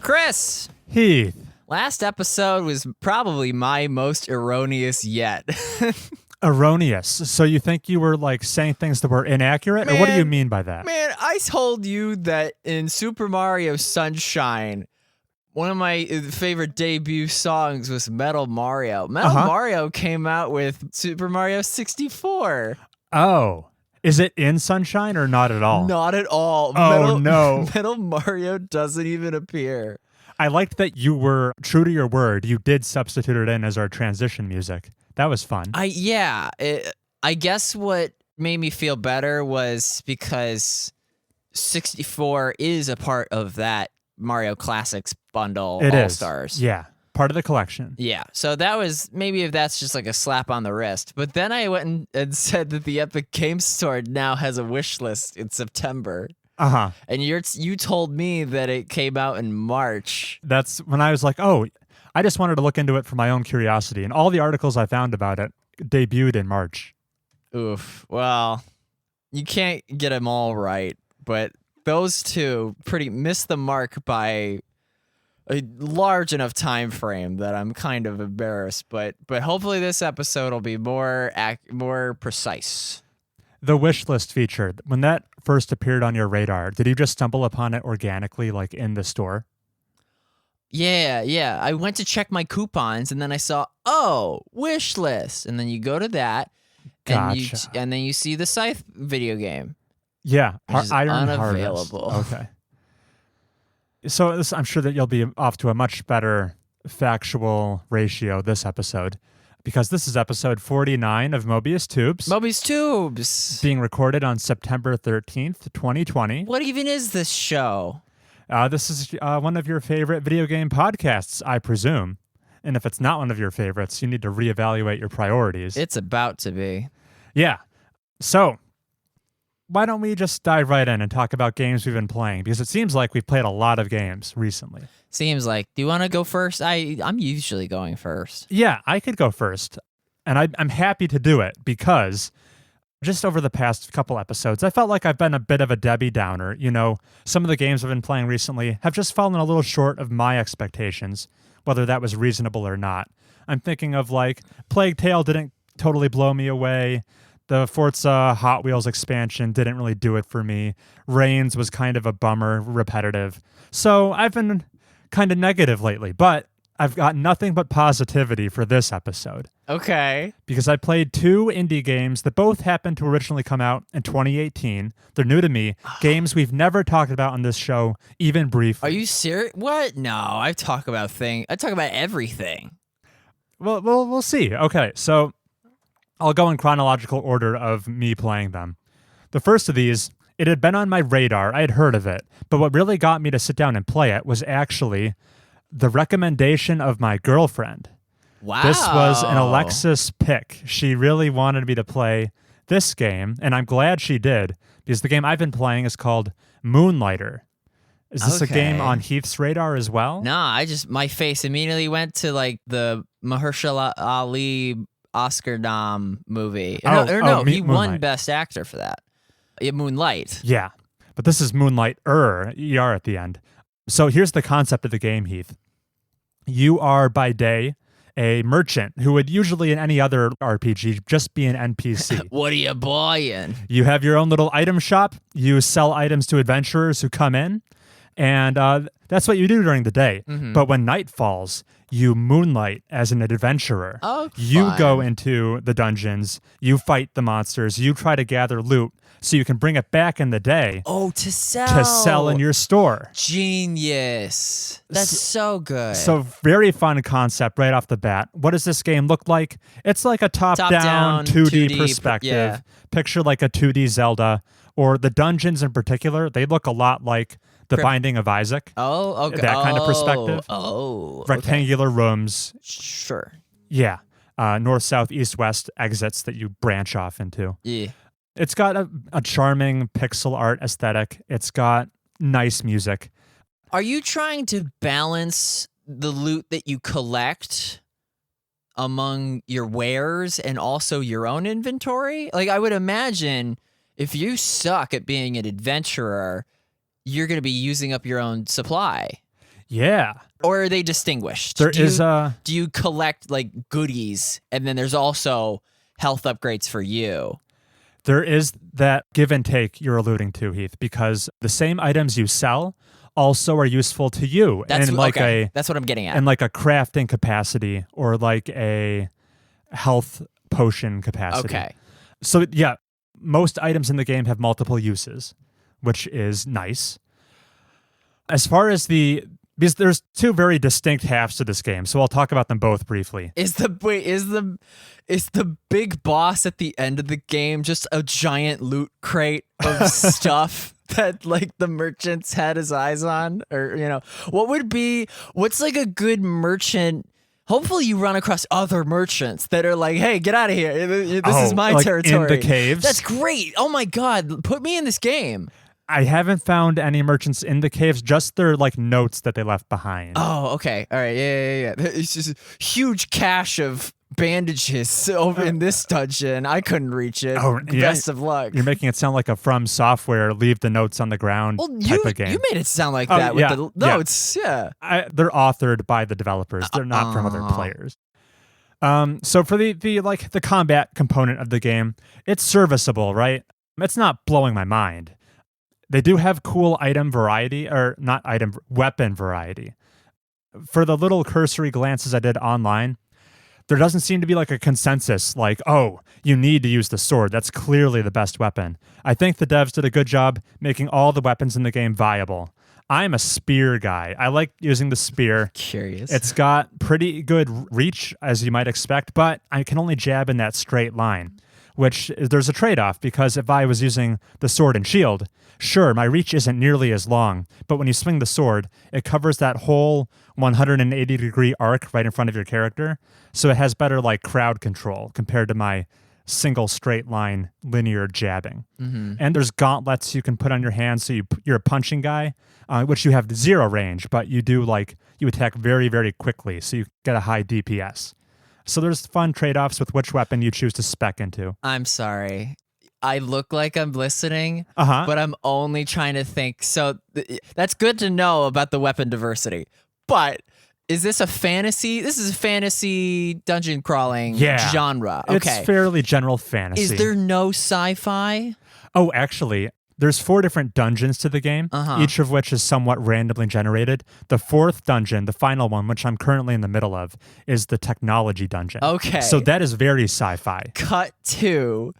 Chris! Heath. Last episode was probably my most erroneous yet. Erroneous. So you think you were like saying things that were inaccurate? Or what do you mean by that? Man, I told you that in Super Mario Sunshine, one of my favorite debut songs was Metal Mario. Metal Mario came out with Super Mario 64. Oh. Is it in Sunshine or not at all? Not at all. Oh, no. Metal Mario doesn't even appear. I liked that you were true to your word. You did substitute it in as our transition music. That was fun. I guess what made me feel better was because 64 is a part of that Mario Classics bundle, It All is. Stars. Yeah. Part of the collection. Yeah, so that was, maybe if that's just like a slap on the wrist. But then I went and said that the Epic Games Store now has a wish list in September. Uh-huh. And you told me that it came out in March. That's when I was like, oh, I just wanted to look into it for my own curiosity. And all the articles I found about it debuted in March. Oof. Well, you can't get them all right. But those two pretty missed the mark by a large enough time frame that I'm kind of embarrassed, but hopefully this episode will be more precise. The wish list feature, when that first appeared on your radar, did you just stumble upon it organically, like in the store? Yeah. I went to check my coupons and then I saw, wish list, and then you go to that, Gotcha. and then you see the Scythe video game. Yeah, which is Iron unavailable. Harvest. Okay. So I'm sure that you'll be off to a much better factual ratio this episode, because this is episode 49 of Mobius Tubes. Mobius Tubes. Being recorded on September 13th, 2020. What even is this show? This is one of your favorite video game podcasts, I presume. And if it's not one of your favorites, you need to reevaluate your priorities. It's about to be. Yeah. So why don't we just dive right in and talk about games we've been playing? Because it seems like we've played a lot of games recently. Seems like. Do you want to go first? I'm usually going first. Yeah, I could go first. And I'm happy to do it because just over the past couple episodes, I felt like I've been a bit of a Debbie Downer. You know, some of the games I've been playing recently have just fallen a little short of my expectations, whether that was reasonable or not. I'm thinking of like Plague Tale didn't totally blow me away. The Forza Hot Wheels expansion didn't really do it for me. Reigns was kind of a bummer, repetitive. So I've been kind of negative lately, but I've got nothing but positivity for this episode. Okay. Because I played two indie games that both happened to originally come out in 2018. They're new to me. Games we've never talked about on this show, even briefly. Are you serious? What? No, I talk about everything. Well, we'll see. Okay, so I'll go in chronological order of me playing them. The first of these, it had been on my radar. I had heard of it. But what really got me to sit down and play it was actually the recommendation of my girlfriend. Wow. This was an Alexis pick. She really wanted me to play this game, and I'm glad she did, because the game I've been playing is called Moonlighter. Is this a game on Heath's radar as well? Nah, my face immediately went to like the Mahershala Ali Oscar nom movie. He won Moonlight. Best Actor for that. Yeah, Moonlight. Yeah, but this is Moonlighter, ER at the end. So here's the concept of the game, Heath. You are by day a merchant who would usually in any other RPG just be an NPC. What are you buying? You have your own little item shop. You sell items to adventurers who come in, and that's what you do during the day. Mm-hmm. But when night falls, you moonlight as an adventurer. Oh, you fun. go into the dungeons, you fight the monsters, you try to gather loot so you can bring it back in the day. Oh, to sell. To sell in your store. Genius. That's so good. So very fun concept right off the bat. What does this game look like? It's like a top-down 2D perspective. Yeah. Picture like a 2D Zelda, or the dungeons in particular. They look a lot like The Binding of Isaac. Oh, okay. That kind of perspective. Rectangular rooms. Sure. Yeah. North, south, east, west exits that you branch off into. Yeah. It's got a charming pixel art aesthetic. It's got nice music. Are you trying to balance the loot that you collect among your wares and also your own inventory? Like, I would imagine if you suck at being an adventurer, you're going to be using up your own supply. Yeah. Or are they distinguished? There do is you, a... Do you collect like goodies, and then there's also health upgrades for you? There is that give and take you're alluding to, Heath, because the same items you sell also are useful to you. That's and like okay. That's what I'm getting at. And like a crafting capacity or like a health potion capacity. Okay. So yeah, most items in the game have multiple uses, which is nice. As far as because there's two very distinct halves to this game, so I'll talk about them both briefly. Is the big boss at the end of the game just a giant loot crate of stuff that like the merchants had his eyes on? Or what's like a good merchant? Hopefully you run across other merchants that are like, hey, get out of here. This is my territory. In the caves? That's great. Oh my God. Put me in this game. I haven't found any merchants in the caves, just their like notes that they left behind. Oh, okay. All right. Yeah. It's just a huge cache of bandages over in this dungeon. I couldn't reach it. Oh, yeah. Best of luck. You're making it sound like a From Software leave the notes on the ground type of game. You made it sound like that with the notes. Yeah. They're authored by the developers. They're not from other players. So for the combat component of the game, it's serviceable, right? It's not blowing my mind. They do have cool weapon variety. For the little cursory glances I did online, there doesn't seem to be like a consensus like, oh, you need to use the sword. That's clearly the best weapon. I think the devs did a good job making all the weapons in the game viable. I'm a spear guy. I like using the spear. Curious. It's got pretty good reach, as you might expect, but I can only jab in that straight line, which there's a trade-off, because if I was using the sword and shield, sure, my reach isn't nearly as long, but when you swing the sword, it covers that whole 180-degree arc right in front of your character, so it has better like crowd control compared to my single straight line linear jabbing. Mm-hmm. And there's gauntlets you can put on your hands, so you're a punching guy, which you have 0 range, but you attack very, very quickly, so you get a high DPS. So there's fun trade-offs with which weapon you choose to spec into. I'm sorry. I look like I'm listening, Uh-huh. but I'm only trying to think. So that's good to know about the weapon diversity. But is this a fantasy? This is a fantasy dungeon crawling genre. Okay. It's fairly general fantasy. Is there no sci-fi? Oh, actually, there's 4 different dungeons to the game, each of which is somewhat randomly generated. The 4th dungeon, the final one, which I'm currently in the middle of, is the technology dungeon. Okay. So that is very sci-fi. Cut to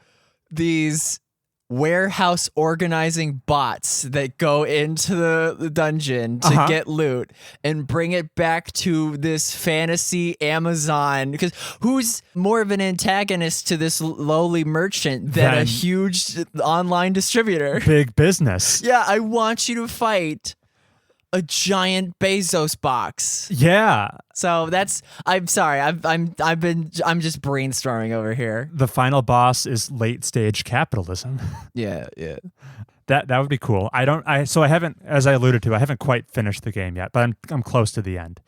these warehouse organizing bots that go into the dungeon to get loot and bring it back to this fantasy Amazon, because who's more of an antagonist to this lowly merchant than a huge online distributor? Big business. Yeah, I want you to fight a giant Bezos box. Yeah. So I'm sorry. I'm just brainstorming over here. The final boss is late stage capitalism. Yeah. That would be cool. I haven't, as I alluded to, I haven't quite finished the game yet, but I'm close to the end.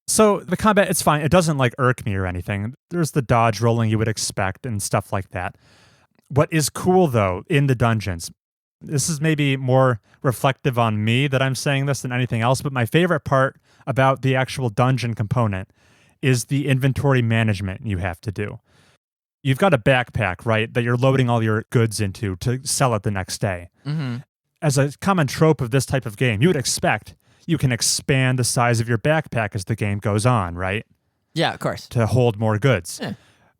So the combat, it's fine. It doesn't like irk me or anything. There's the dodge rolling you would expect and stuff like that. What is cool though in the dungeons, this is maybe more reflective on me that I'm saying this than anything else, but my favorite part about the actual dungeon component is the inventory management you have to do. You've got a backpack, right, that you're loading all your goods into to sell it the next day. Mm-hmm. As a common trope of this type of game, you would expect you can expand the size of your backpack as the game goes on, right? Yeah, of course. To hold more goods. Yeah.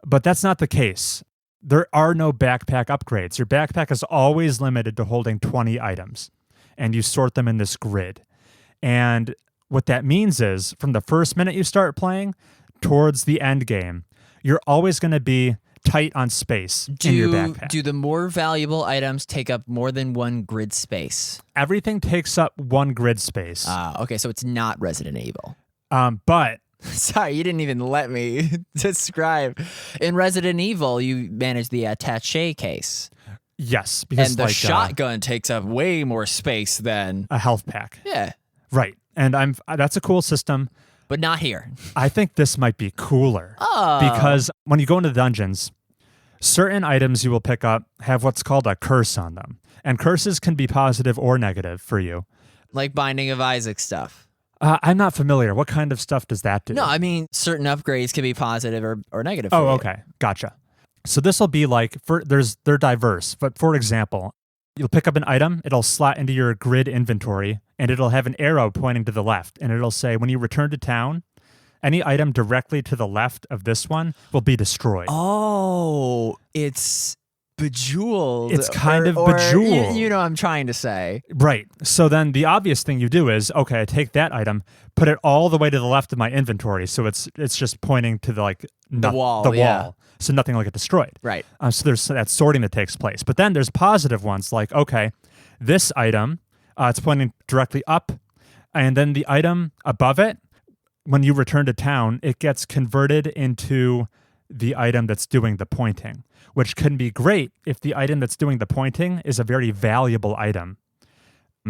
But that's not the case. There are no backpack upgrades. Your backpack is always limited to holding 20 items, and you sort them in this grid. And what that means is, from the first minute you start playing towards the end game, you're always going to be tight on space in your backpack. Do the more valuable items take up more than one grid space? Everything takes up one grid space. Okay, so it's not Resident Evil. But sorry, you didn't even let me describe. In Resident Evil, you manage the attaché case. Yes, because and the shotgun takes up way more space than a health pack. Yeah, right. And that's a cool system. But not here. I think this might be cooler. Oh. Because when you go into the dungeons, certain items you will pick up have what's called a curse on them. And curses can be positive or negative for you. Like Binding of Isaac stuff. I'm not familiar. What kind of stuff does that do? No, I mean, certain upgrades can be positive or negative. Oh, for you. okay. Gotcha. So this will be like, they're diverse. But for example, you'll pick up an item, it'll slot into your grid inventory, and it'll have an arrow pointing to the left. And it'll say, when you return to town, any item directly to the left of this one will be destroyed. Oh, it's bejeweled. It's kind of or bejeweled. You know what I'm trying to say. Right. So then the obvious thing you do is, okay, I take that item, put it all the way to the left of my inventory. So it's just pointing to the wall. wall. So nothing will get destroyed. Right. So there's that sorting that takes place. But then there's positive ones like, okay, this item, it's pointing directly up. And then the item above it, when you return to town, it gets converted into the item that's doing the pointing, which can be great if the item that's doing the pointing is a very valuable item.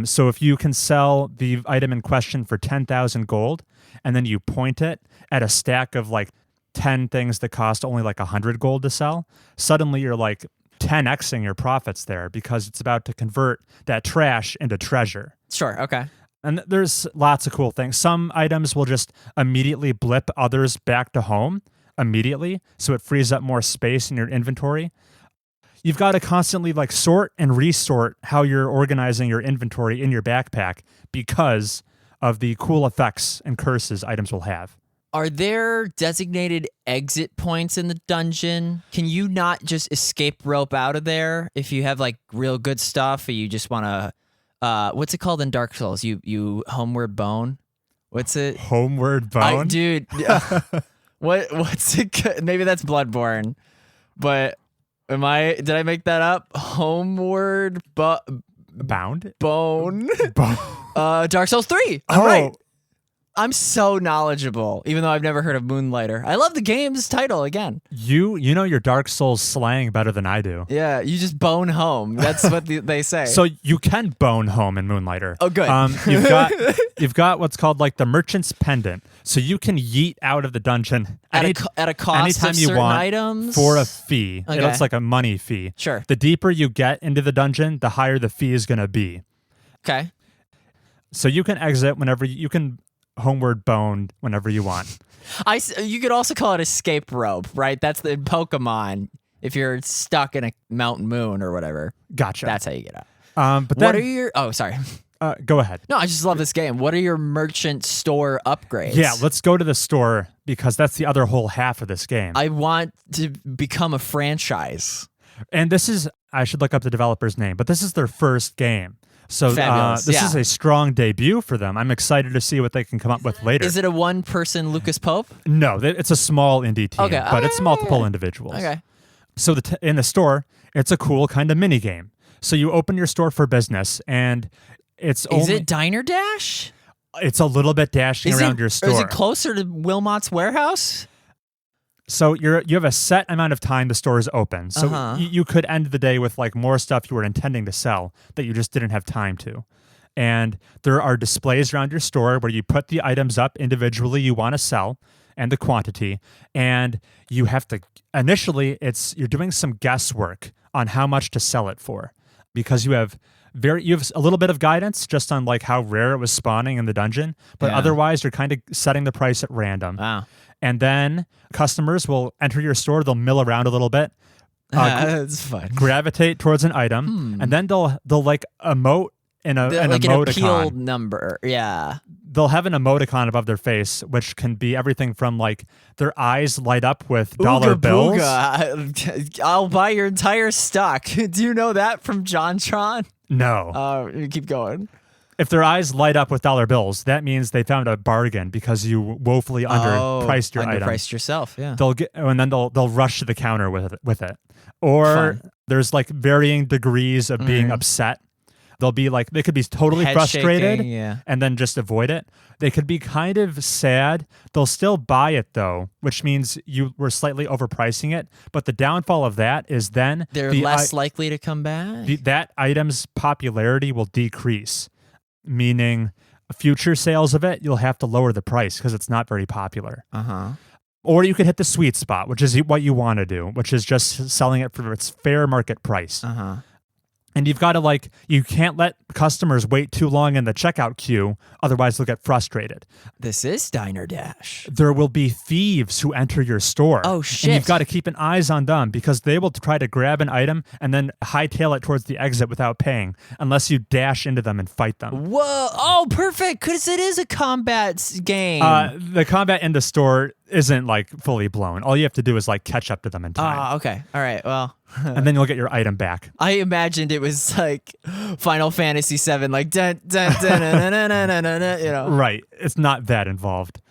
So if you can sell the item in question for 10,000 gold, and then you point it at a stack of like 10 things that cost only like 100 gold to sell, suddenly you're like 10xing your profits there because it's about to convert that trash into treasure. Sure. Okay. And there's lots of cool things. Some items will just immediately blip others back to home immediately, so it frees up more space in your inventory. You've got to constantly like sort and resort how you're organizing your inventory in your backpack because of the cool effects and curses items will have. Are there designated exit points in the dungeon? Can you not just escape rope out of there if you have like real good stuff or you just want to what's it called in Dark Souls? You homeward bone? What's it? Homeward bone? Dude. What's it? Maybe that's Bloodborne. But did I make that up? Homeward bound? Bone. Bone. Dark Souls 3. All right. I'm so knowledgeable, even though I've never heard of Moonlighter. I love the game's title again. You know your Dark Souls slang better than I do. Yeah, you just bone home. That's what they say. So you can bone home in Moonlighter. Oh, good. You've got what's called like the Merchant's Pendant. So you can yeet out of the dungeon at a cost anytime of you certain want items? For a fee. Okay. It looks like a money fee. Sure. The deeper you get into the dungeon, the higher the fee is going to be. Okay. So you can exit whenever you can homeward bone whenever you want. You could also call it escape rope, right? That's the Pokemon. If you're stuck in a mountain moon or whatever. Gotcha. That's how you get out. But then, what are your... Oh, sorry. Go ahead. No, I just love this game. What are your merchant store upgrades? Yeah, let's go to the store because that's the other whole half of this game. I want to become a franchise. And this is... I should look up the developer's name, but this is their first game. So this is a strong debut for them. I'm excited to see what they can come up with later. Is it a one-person Lucas Pope? No, it's a small indie team, but it's multiple individuals. Okay. So in the store, it's a cool kind of mini game. So you open your store for business, and Is it Diner Dash? It's a little bit dashing around your store. Or is it closer to Wilmot's warehouse? So you have a set amount of time the store is open. So you could end the day with like more stuff you were intending to sell that you just didn't have time to. And there are displays around your store where you put the items up individually you want to sell and the quantity. And you have to initially you're doing some guesswork on how much to sell it for because you have a little bit of guidance just on like how rare it was spawning in the dungeon, but otherwise you're kind of setting the price at random. Wow. And then customers will enter your store. They'll mill around a little bit. That's fun. Gravitate towards an item, and then they'll like emote in an emoticon. An appealed number. Yeah. They'll have an emoticon above their face, which can be everything from like their eyes light up with dollar bills. I'll buy your entire stock. Do you know that from JonTron? No. Keep going. If their eyes light up with dollar bills, that means they found a bargain because you woefully underpriced your item. Underpriced yourself, yeah. They'll rush to the counter with it. Or there's like varying degrees of being upset. They'll be like they could be totally frustrated and then just avoid it. They could be kind of sad. They'll still buy it though, which means you were slightly overpricing it. But the downfall of that is then they're less likely to come back. That item's popularity will decrease. Meaning future sales of it, you'll have to lower the price because it's not very popular. Or you could hit the sweet spot, which is what you want to do, which is just selling it for its fair market price. And you've got to like, you can't let customers wait too long in the checkout queue, otherwise they'll get frustrated. This is Diner Dash. There will be thieves who enter your store. Oh, shit. And you've got to keep an eyes on them because they will try to grab an item and then hightail it towards the exit without paying unless you dash into them and fight them. Whoa. Oh, perfect. Because it is a combat game. The combat in the store isn't like fully blown. All you have to do is like catch up to them in time. Okay. All right. Well. And then you'll get your item back. I imagined it was like Final Fantasy VII, like dun, dun, dun, dun, dun, dun, dun, dun, dun, you know. Right. It's not that involved.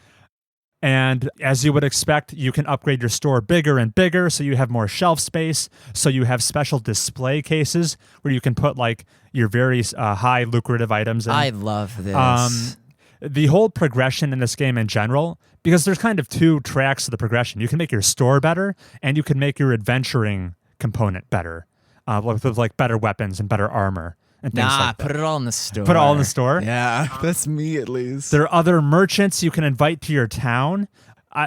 And as you would expect, you can upgrade your store bigger and bigger so you have more shelf space. So you have special display cases where you can put like your very high lucrative items in. I love this. The whole progression in this game in general, because there's kind of two tracks to the progression. You can make your store better and you can make your adventuring component better with like better weapons and better armor and things like that. Put it all in the store. Put it all in the store? Yeah, that's me at least. There are other merchants you can invite to your town.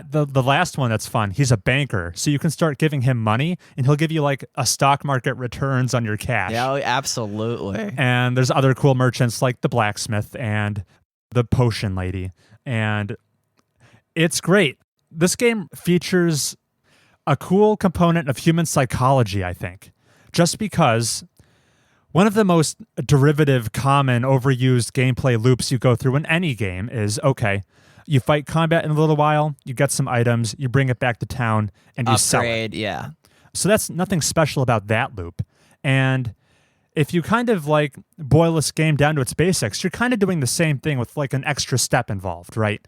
The last one that's fun, he's a banker, so you can start giving him money and he'll give you like a stock market returns on your cash. Yeah, absolutely. And there's other cool merchants like the blacksmith and the potion lady, and it's great. This game features a cool component of human psychology, I think, just because one of the most derivative, common, overused gameplay loops you go through in any game is, okay, you fight combat in a little while, you get some items, you bring it back to town, and you sell it. Yeah. So that's nothing special about that loop. And if you kind of like boil this game down to its basics, you're kind of doing the same thing with like an extra step involved, right?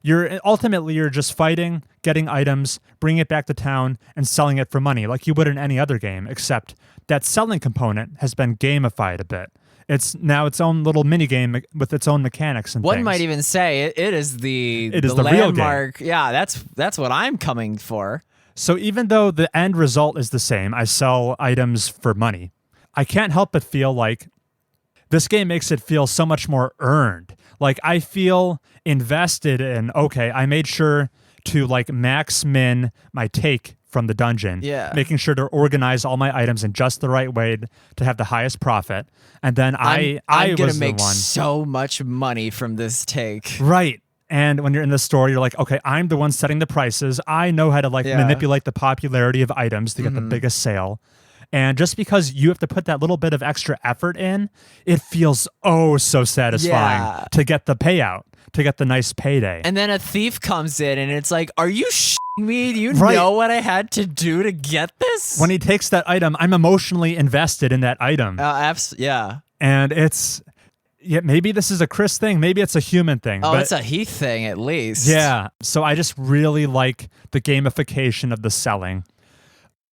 You're just fighting, getting items, bringing it back to town, and selling it for money like you would in any other game, except that selling component has been gamified a bit. It's now its own little mini game with its own mechanics and One things. might even say it is the real landmark. game. Yeah, that's what I'm coming for. So even though the end result is the same, I sell items for money, I can't help but feel like this game makes it feel so much more earned. Like I feel invested in, okay, I made sure to like max min my take from the dungeon, making sure to organize all my items in just the right way to have the highest profit. And then I'm gonna make so much money from this take. Right. And when you're in the store, you're like, okay, I'm the one setting the prices. I know how to like manipulate the popularity of items to get the biggest sale. And just because you have to put that little bit of extra effort in, it feels so satisfying to get the payout, to get the nice payday. And then a thief comes in and it's like, are you shitting me? Do you know what I had to do to get this? When he takes that item, I'm emotionally invested in that item. Yeah. And it's... Yeah, maybe this is a Chris thing. Maybe it's a human thing. Oh, but it's a Heath thing at least. Yeah. So I just really like the gamification of the selling.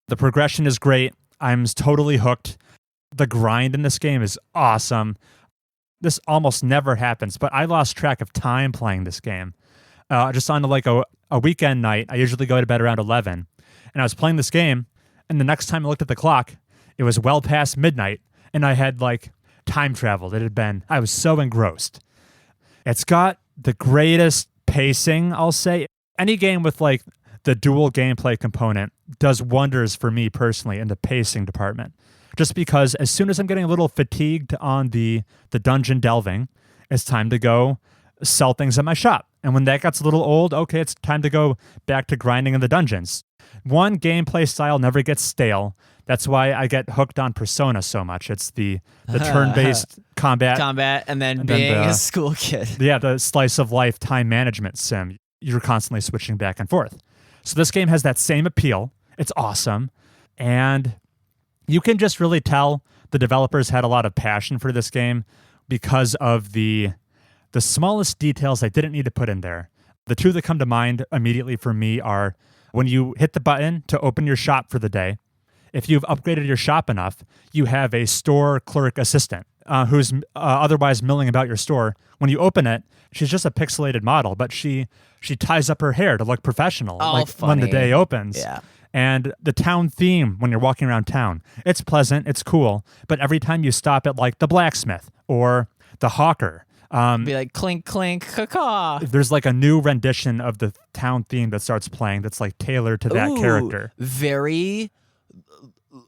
The progression is great. I'm totally hooked. The grind in this game is awesome. This almost never happens, but I lost track of time playing this game. Just on like a weekend night, I usually go to bed around 11. And I was playing this game, and the next time I looked at the clock, it was well past midnight, and I had like time traveled. I was so engrossed. It's got the greatest pacing, I'll say. Any game with like the dual gameplay component does wonders for me personally in the pacing department. Just because as soon as I'm getting a little fatigued on the dungeon delving, it's time to go sell things at my shop. And when that gets a little old, okay, it's time to go back to grinding in the dungeons. One gameplay style never gets stale. That's why I get hooked on Persona so much. It's the turn-based combat, and then being a school kid. Yeah, the slice of life time management sim. You're constantly switching back and forth. So this game has that same appeal. It's awesome. And you can just really tell the developers had a lot of passion for this game because of the smallest details they didn't need to put in there. The two that come to mind immediately for me are when you hit the button to open your shop for the day. If you've upgraded your shop enough, you have a store clerk assistant who's otherwise milling about your store. When you open it, she's just a pixelated model, but she ties up her hair to look professional when the day opens. Yeah. And the town theme when you're walking around town, it's pleasant, it's cool, but every time you stop at like the blacksmith or the hawker, be like clink, clink, caw. there's like a new rendition of the town theme that starts playing that's like tailored to that character. Very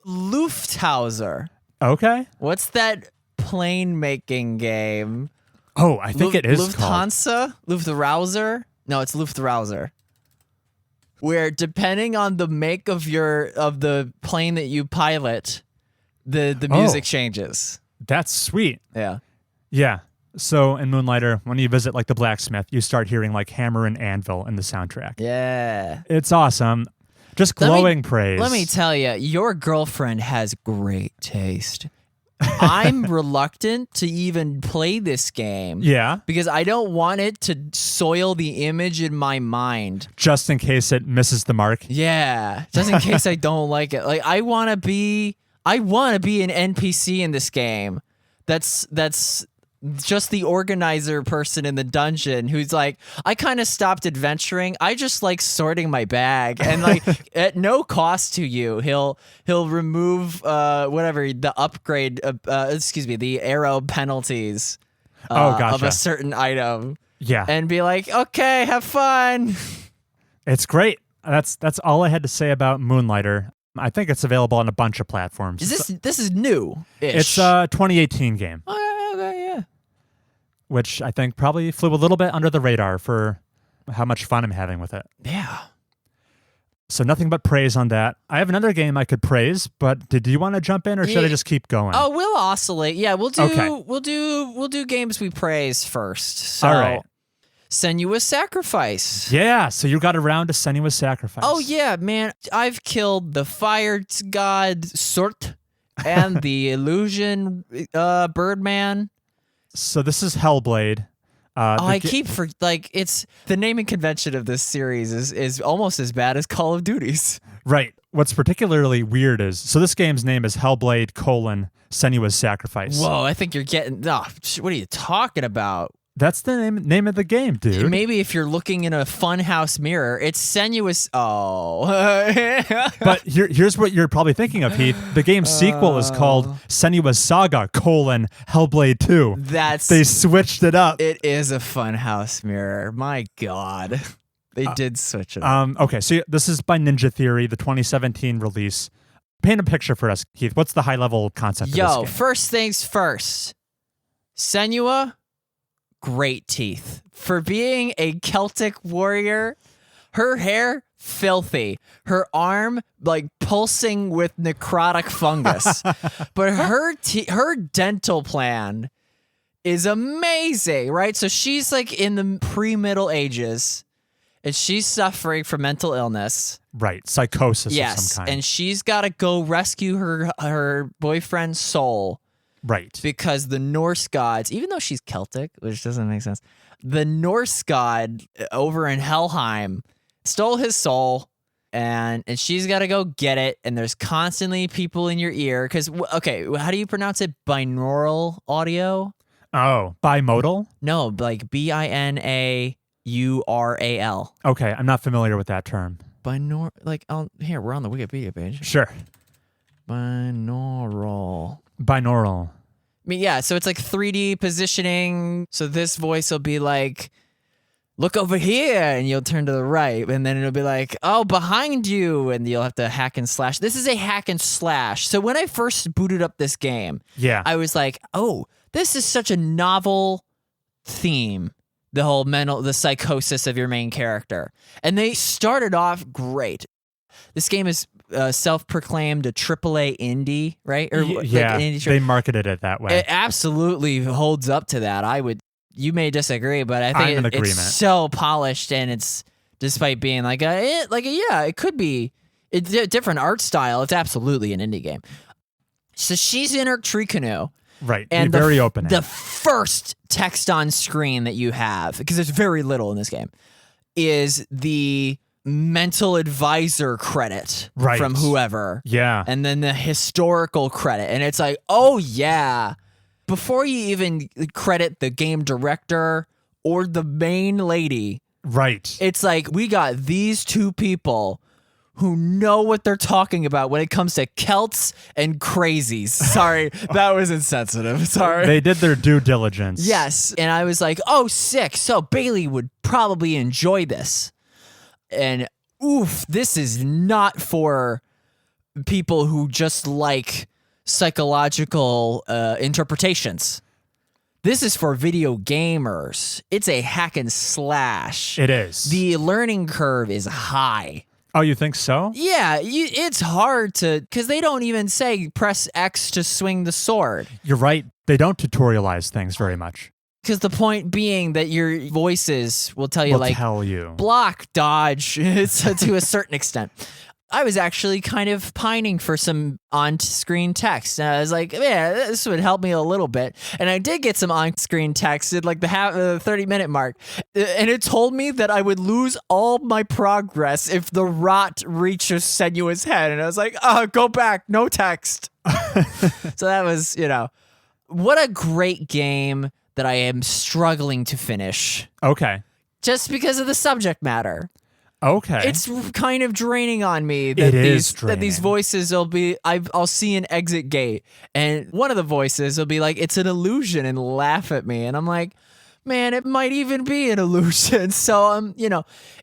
Lufthauser. Okay. What's that plane making game? Oh, I think it is Lufthansa? Lufthansa? No, it's Lufthansa. Where depending on the make of the plane that you pilot, the music changes. That's sweet. Yeah. Yeah. So in Moonlighter, when you visit like the blacksmith, you start hearing like hammer and anvil in the soundtrack. Yeah. It's awesome. Just glowing praise. Let me tell you, your girlfriend has great taste. I'm reluctant to even play this game. Yeah. Because I don't want it to soil the image in my mind. Just in case it misses the mark. Yeah. Just in case I don't like it. Like I want to be an NPC in this game. That's just the organizer person in the dungeon who's like, I kind of stopped adventuring. I just like sorting my bag, and like at no cost to you, he'll remove whatever the upgrade, the arrow penalties gotcha. of a certain item. Yeah, and be like, okay, have fun. It's great. That's all I had to say about Moonlighter. I think it's available on a bunch of platforms. This is new? It's a 2018 game. Okay, yeah. Which I think probably flew a little bit under the radar for how much fun I'm having with it. Yeah. So nothing but praise on that. I have another game I could praise, but did you want to jump in or should I just keep going? Oh, we'll oscillate. Yeah, we'll do games we praise first. So, all right. Senua's Sacrifice. Yeah, so you got around to Senua's Sacrifice. Oh yeah, man. I've killed the fire god Surt and the illusion Birdman. So this is Hellblade. It's the naming convention of this series is almost as bad as Call of Duty's. Right. What's particularly weird is, so this game's name is Hellblade: Senua's Sacrifice. Whoa, I think you're getting, what are you talking about? That's the name of the game, dude. Maybe if you're looking in a funhouse mirror, it's Senua's. Oh. But here's what you're probably thinking of, Heath. The game's sequel is called Senua's Saga: Hellblade 2. They switched it up. It is a funhouse mirror. My God. They did switch it up. Okay, so this is by Ninja Theory, the 2017 release. Paint a picture for us, Heath. What's the high-level concept of this game? First things first. Senua, great teeth. For being a Celtic warrior, her hair, filthy. Her arm, like, pulsing with necrotic fungus. But her dental plan is amazing, right? So she's, like, in the pre-Middle Ages, and she's suffering from mental illness. Right, psychosis of some kind. And she's got to go rescue her boyfriend's soul. Right. Because the Norse gods, even though she's Celtic, which doesn't make sense, the Norse god over in Helheim stole his soul, and she's got to go get it, and there's constantly people in your ear. Because, okay, how do you pronounce it? Binaural audio? Oh, bimodal? No, like Binaaural. Okay, I'm not familiar with that term. Here, we're on the Wikipedia page. Sure. Binaural. Binaural. I mean, yeah, so it's like 3D positioning. So this voice will be like, look over here, and you'll turn to the right. And then it'll be like, oh, behind you, and you'll have to hack and slash. This is a hack and slash. So when I first booted up this game, I was like, oh, this is such a novel theme. The psychosis of your main character. And they started off great. This game is self-proclaimed a AAA indie, right? They marketed it that way. It absolutely holds up to that. You may disagree, but I think it's so polished, and it's, despite being it could be a different art style. It's absolutely an indie game. So she's in her tree canoe. Right, and very open. The first text on screen that you have, because there's very little in this game, is the mental advisor credit from whoever. Yeah. And then the historical credit. And it's like, oh, yeah. Before you even credit the game director or the main lady. Right. It's like, we got these two people who know what they're talking about when it comes to Celts and crazies. Sorry, that was insensitive. Sorry. They did their due diligence. Yes. And I was like, oh, sick. So Bailey would probably enjoy this. And oof, this is not for people who just like psychological interpretations. This is for video gamers. It's a hack and slash. It is. The learning curve is high. Oh, you think so? Yeah, it's hard to, because they don't even say press X to swing the sword. You're right. They don't tutorialize things very much. Because the point being that your voices will tell you, block, dodge, to a certain extent. I was actually kind of pining for some on-screen text. And I was like, yeah, this would help me a little bit. And I did get some on-screen text at like the 30-minute mark. And it told me that I would lose all my progress if the rot reaches Senua's head. And I was like, oh, go back, no text. So that was, what a great game that I am struggling to finish. Okay. Just because of the subject matter. Okay. It's kind of draining on me that these voices will be, I'll see an exit gate and one of the voices will be like, it's an illusion, and laugh at me. And I'm like, man, it might even be an illusion. So,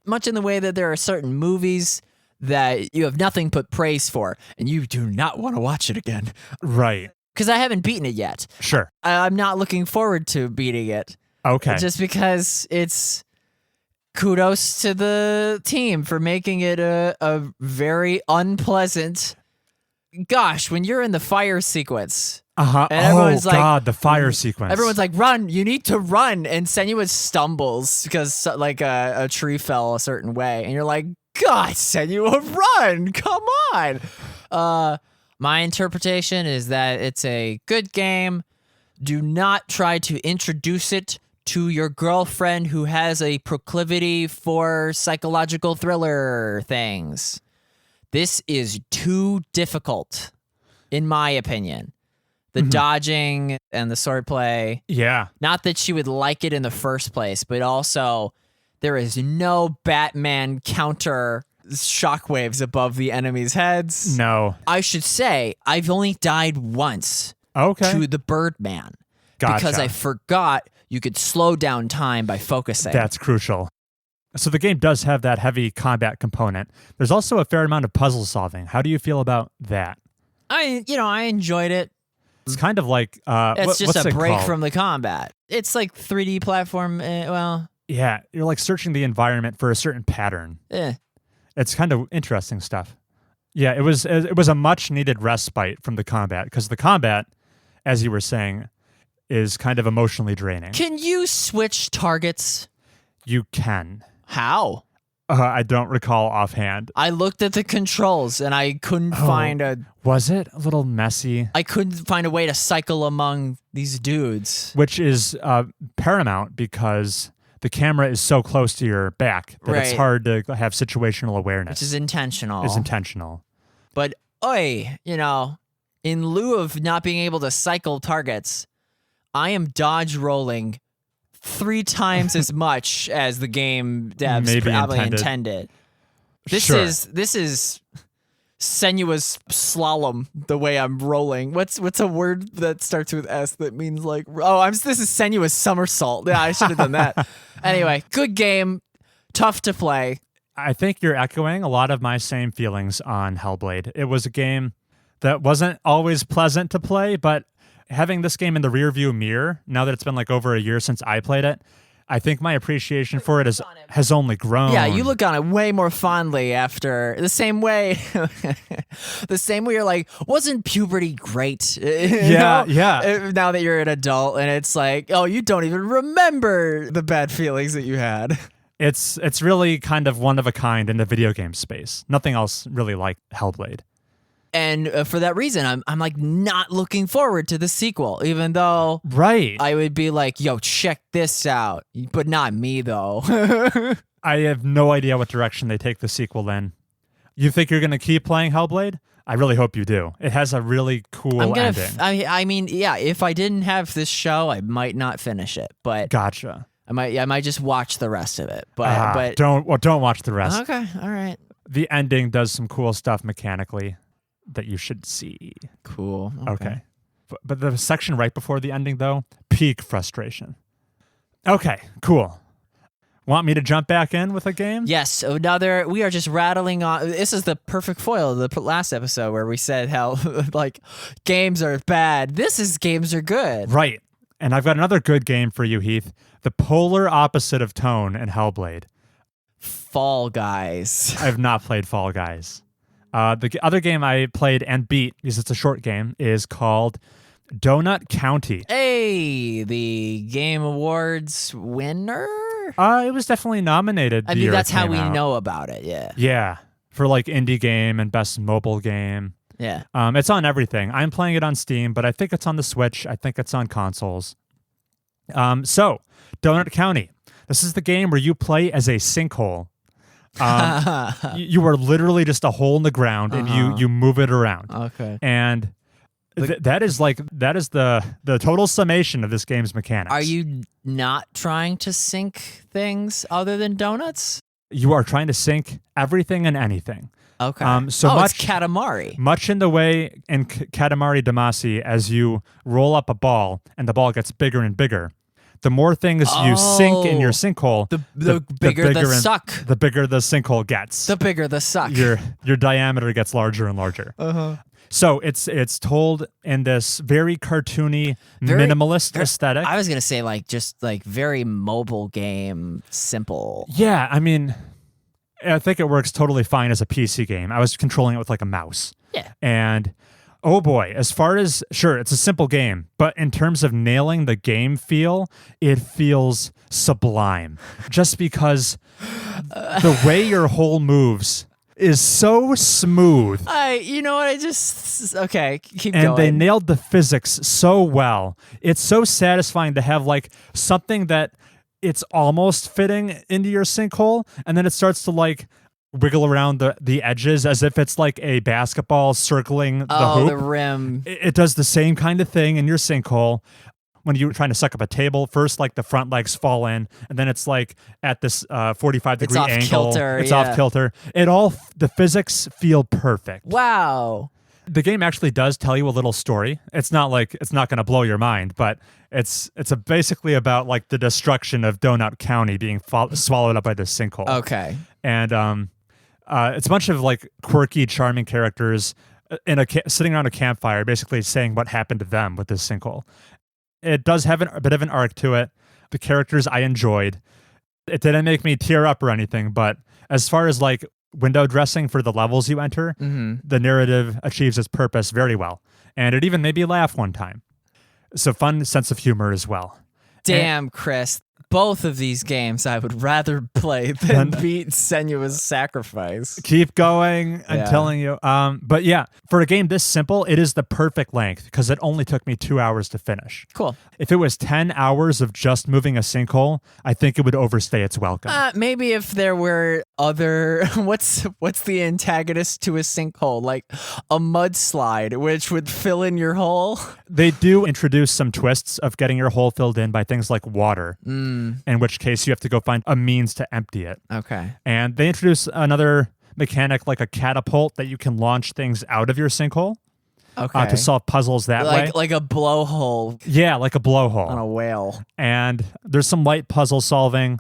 much in the way that there are certain movies that you have nothing but praise for and you do not want to watch it again. Right. Because I haven't beaten it yet. Sure. I'm not looking forward to beating it. Okay. Just because it's... Kudos to the team for making it a very unpleasant. Gosh, when you're in the fire sequence. And everyone's God, the fire sequence. Everyone's like, run, you need to run. And Senua stumbles because a tree fell a certain way. And you're like, God, Senua, run, come on. My interpretation is that it's a good game. Do not try to introduce it to your girlfriend who has a proclivity for psychological thriller things. This is too difficult, in my opinion. The dodging and the swordplay. Yeah. Not that she would like it in the first place, but also there is no Batman counter shockwaves above the enemies' heads. No. I should say, I've only died once to the Birdman. Gotcha. Because I forgot you could slow down time by focusing. That's crucial. So the game does have that heavy combat component. There's also a fair amount of puzzle solving. How do you feel about that? I enjoyed it. It's kind of like it's just a break called? from the combat. It's like 3D platform. Yeah, you're like searching the environment for a certain pattern. It's kind of interesting stuff. Yeah, it was a much needed respite from the combat, because the combat, as you were saying, is kind of emotionally draining. Can you switch targets? You can. How? I don't recall offhand. I looked at the controls and I couldn't find a... Was it a little messy? I couldn't find a way to cycle among these dudes. Which is paramount because the camera is so close to your back that it's hard to have situational awareness. Which is intentional. Is intentional. But, in lieu of not being able to cycle targets, I am dodge rolling 3 times as much as the game devs probably intended. This is Senua's slalom, the way I'm rolling. What's a word that starts with S that means like, this is Senua's somersault. Yeah, I should have done that. Anyway, good game, tough to play. I think you're echoing a lot of my same feelings on Hellblade. It was a game that wasn't always pleasant to play, but having this game in the rearview mirror, now that it's been like over a year since I played it, I think my appreciation for it has only grown. Yeah, you look on it way more fondly after the same way you're like, wasn't puberty great? Yeah. Now that you're an adult and it's like, oh, you don't even remember the bad feelings that you had. It's really kind of one of a kind in the video game space. Nothing else really like Hellblade. And for that reason, I'm like not looking forward to the sequel, even though I would be like, yo, check this out. But not me, though. I have no idea what direction they take the sequel in. You think you're going to keep playing Hellblade? I really hope you do. It has a really cool ending. I mean, yeah, if I didn't have this show, I might not finish it. But gotcha. I might just watch the rest of it. But don't watch the rest. Okay, all right. The ending does some cool stuff mechanically that you should see. Cool. Okay. But the section right before the ending, though, peak frustration. Okay, cool. Want me to jump back in with a game? Yes, another. We are just rattling on. This is the perfect foil of the last episode where we said how like games are bad. This is games are good. Right. And I've got another good game for you, Heath. The polar opposite of tone and Hellblade. Fall Guys. I have not played Fall Guys. The other game I played and beat, because it's a short game, is called Donut County. Hey, the Game Awards winner? It was definitely nominated. I mean, that's how we know about it, yeah. Yeah, for like indie game and best mobile game. Yeah. It's on everything. I'm playing it on Steam, but I think it's on the Switch. I think it's on consoles. So, Donut County. This is the game where you play as a sinkhole. You are literally just a hole in the ground, and you move it around. Okay. And that is the total summation of this game's mechanics. Are you not trying to sink things other than donuts? You are trying to sink everything and anything. Okay. It's Katamari. Much in the way in Katamari Damacy, as you roll up a ball and the ball gets bigger and bigger. The more things you sink in your sinkhole, the bigger the suck. The bigger the sinkhole gets. The bigger the suck. Your diameter gets larger and larger. So it's told in this very cartoony, minimalist aesthetic. I was gonna say just very mobile game, simple. Yeah, I mean, I think it works totally fine as a PC game. I was controlling it with like a mouse. Yeah. And oh boy, as far as, sure, it's a simple game, but in terms of nailing the game feel, it feels sublime. Just because the way your hole moves is so smooth. You know what? Keep and going. They nailed the physics so well. It's so satisfying to have like something that it's almost fitting into your sinkhole, and then it starts to like wiggle around the edges as if it's like a basketball circling the hoop. The rim. It does the same kind of thing in your sinkhole. When you're trying to suck up a table, first like the front legs fall in, and then it's like at this 45-degree angle. It's off kilter. The physics feel perfect. Wow. The game actually does tell you a little story. It's not going to blow your mind, but it's basically about like the destruction of Donut County being swallowed up by this sinkhole. Okay. And it's a bunch of like quirky, charming characters sitting around a campfire, basically saying what happened to them with this sinkhole. It does have a bit of an arc to it. The characters I enjoyed. It didn't make me tear up or anything, but as far as like window dressing for the levels you enter, the narrative achieves its purpose very well. And it even made me laugh one time. It's a fun sense of humor as well. Damn, Chris. Both of these games I would rather play than beat Senua's Sacrifice. Keep going, I'm telling you. But yeah, for a game this simple, it is the perfect length because it only took me 2 hours to finish. Cool. If it was 10 hours of just moving a sinkhole, I think it would overstay its welcome. Maybe if there were other... What's the antagonist to a sinkhole? Like a mudslide, which would fill in your hole? They do introduce some twists of getting your hole filled in by things like water. In which case you have to go find a means to empty it. Okay. And they introduce another mechanic like a catapult that you can launch things out of your sinkhole. Okay. To solve puzzles that way. Like a blowhole. Yeah, like a blowhole. On a whale. And there's some light puzzle solving.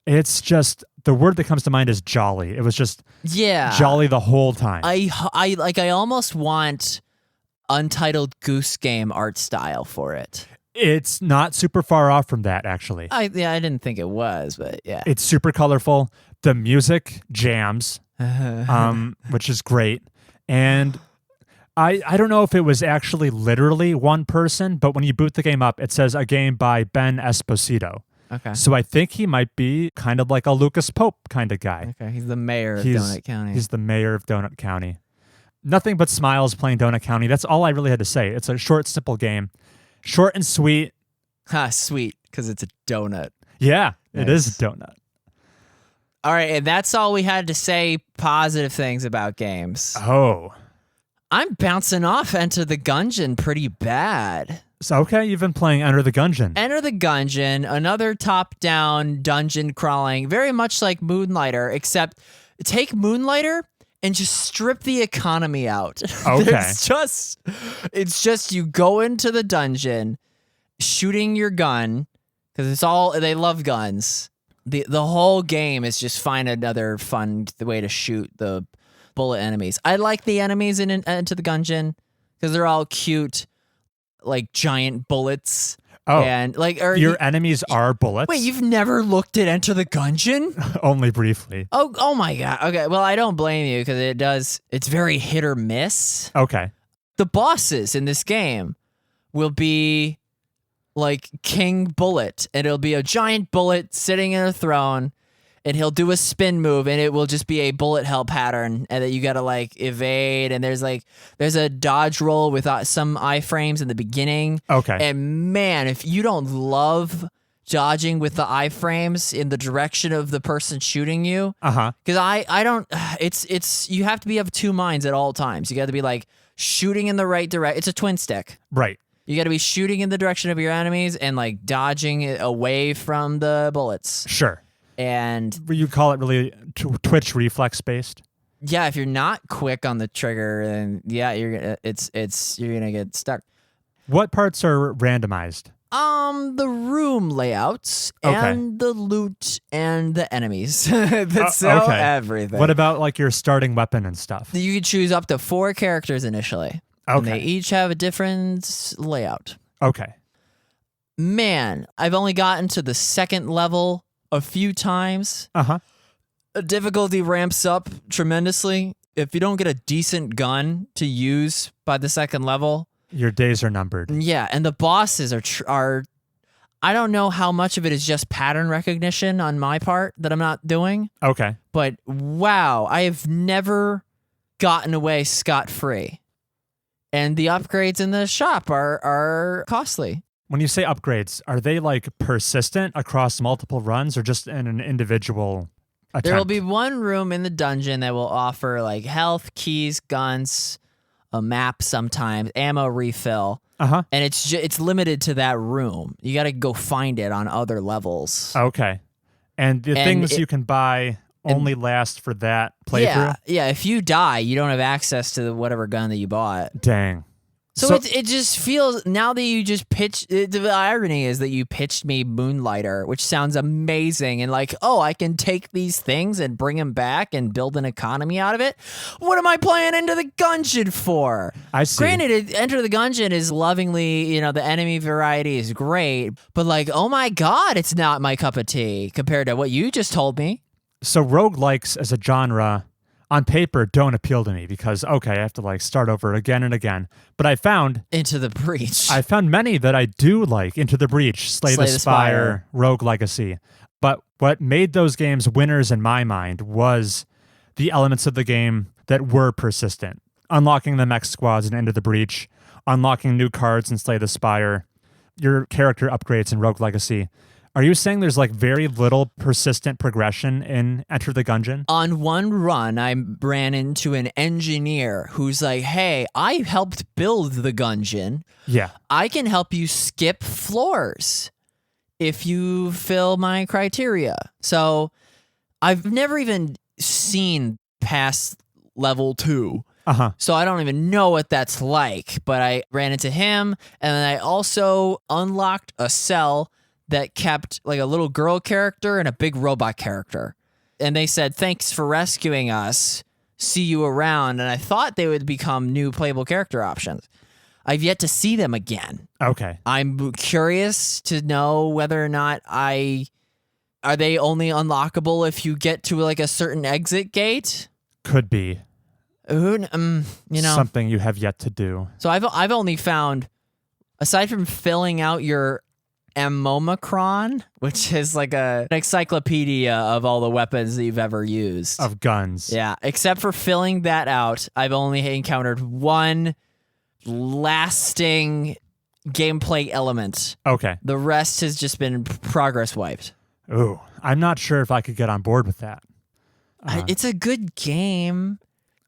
It's just, the word that comes to mind is jolly. It was just jolly the whole time. I almost want Untitled Goose Game art style for it. It's not super far off from that, actually. I didn't think it was, but yeah. It's super colorful. The music jams, which is great. And I don't know if it was actually literally one person, but when you boot the game up, it says a game by Ben Esposito. Okay. So I think he might be kind of like a Lucas Pope kind of guy. Okay, he's the mayor of Donut County. He's the mayor of Donut County. Nothing but smiles playing Donut County. That's all I really had to say. It's a short, simple game. Short and sweet. Sweet, because it's a donut. Yeah, It is a donut. All right, and that's all we had to say positive things about games. Oh. I'm bouncing off Enter the Gungeon pretty bad. So, okay, you've been playing Enter the Gungeon. Enter the Gungeon, another top-down dungeon crawling, very much like Moonlighter, except take Moonlighter and just strip the economy out. Okay. It's just you go into the dungeon, shooting your gun, because they love guns. The whole game is just find another fun way to shoot the bullet enemies. I like the enemies in Into the Gungeon because they're all cute, like giant bullets. Oh, and like your enemies are bullets? Wait, you've never looked at Enter the Gungeon? Only briefly. Oh my god. Okay, well, I don't blame you because it's very hit or miss. Okay. The bosses in this game will be like King Bullet, and it'll be a giant bullet sitting in a throne, and he'll do a spin move, and it will just be a bullet hell pattern, and that you gotta like evade, and there's a dodge roll with some iframes in the beginning. Okay. And man, if you don't love dodging with the iframes in the direction of the person shooting you, because I don't, it's you have to be of two minds at all times. You got to be like shooting in the right direction. It's a twin stick, right? You got to be shooting in the direction of your enemies and like dodging away from the bullets. Sure. And you call it really twitch reflex based? Yeah, if you're not quick on the trigger, then yeah, you're gonna get stuck. What parts are randomized? The room layouts and the loot and the enemies. That's everything. What about like your starting weapon and stuff? You can choose up to 4 characters initially. Okay. And they each have a different layout. Okay. Man, I've only gotten to the second level a few times. The difficulty ramps up tremendously. If you don't get a decent gun to use by the second level, your days are numbered. Yeah, and the bosses are I don't know how much of it is just pattern recognition on my part that I'm not doing. Okay. But wow, I have never gotten away scot-free. And the upgrades in the shop are costly. When you say upgrades, are they like persistent across multiple runs or just in an individual attempt? There will be one room in the dungeon that will offer like health, keys, guns, a map sometimes, ammo refill. And it's limited to that room. You got to go find it on other levels. Okay. And the things you can buy only last for that playthrough? Yeah, if you die, you don't have access to whatever gun that you bought. Dang. So it just feels, now that you just pitched, the irony is that you pitched me Moonlighter, which sounds amazing, and like, oh, I can take these things and bring them back and build an economy out of it. What am I playing Enter the Gungeon for? I see. Granted, Enter the Gungeon is lovingly, the enemy variety is great, but like, oh my god, it's not my cup of tea compared to what you just told me. So roguelikes as a genre on paper don't appeal to me because, okay, I have to like start over again and again. But I found Into the Breach. I found many that I do like. Into the Breach, Slay the Spire, Rogue Legacy. But what made those games winners in my mind was the elements of the game that were persistent. Unlocking the mech squads in Into the Breach, unlocking new cards in Slay the Spire, your character upgrades in Rogue Legacy. Are you saying there's like very little persistent progression in Enter the Gungeon? On one run, I ran into an engineer who's like, hey, I helped build the Gungeon. Yeah. I can help you skip floors if you fill my criteria. So I've never even seen past level 2. So I don't even know what that's like. But I ran into him, and then I also unlocked a cell that kept like a little girl character and a big robot character. And they said, thanks for rescuing us. See you around. And I thought they would become new playable character options. I've yet to see them again. Okay. I'm curious to know whether or not are they only unlockable if you get to like a certain exit gate? Could be. Something you have yet to do. So I've only found, aside from filling out your Ammomicron, which is like an encyclopedia of all the weapons that you've ever used. Of guns. Yeah, except for filling that out, I've only encountered one lasting gameplay element. Okay. The rest has just been progress wiped. Ooh, I'm not sure if I could get on board with that. It's a good game.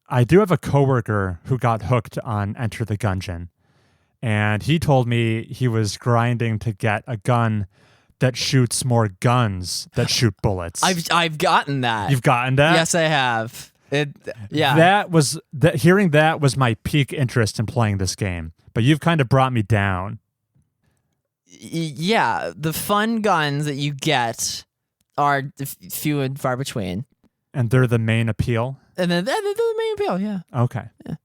I do have a coworker who got hooked on Enter the Gungeon. And he told me he was grinding to get a gun that shoots more guns that shoot bullets. I've gotten that. You've gotten that? Yes, I have. Yeah. Hearing that was my peak interest in playing this game. But you've kind of brought me down. Yeah, the fun guns that you get are few and far between. And they're the main appeal? And then they're the main appeal, yeah. Okay. Yeah.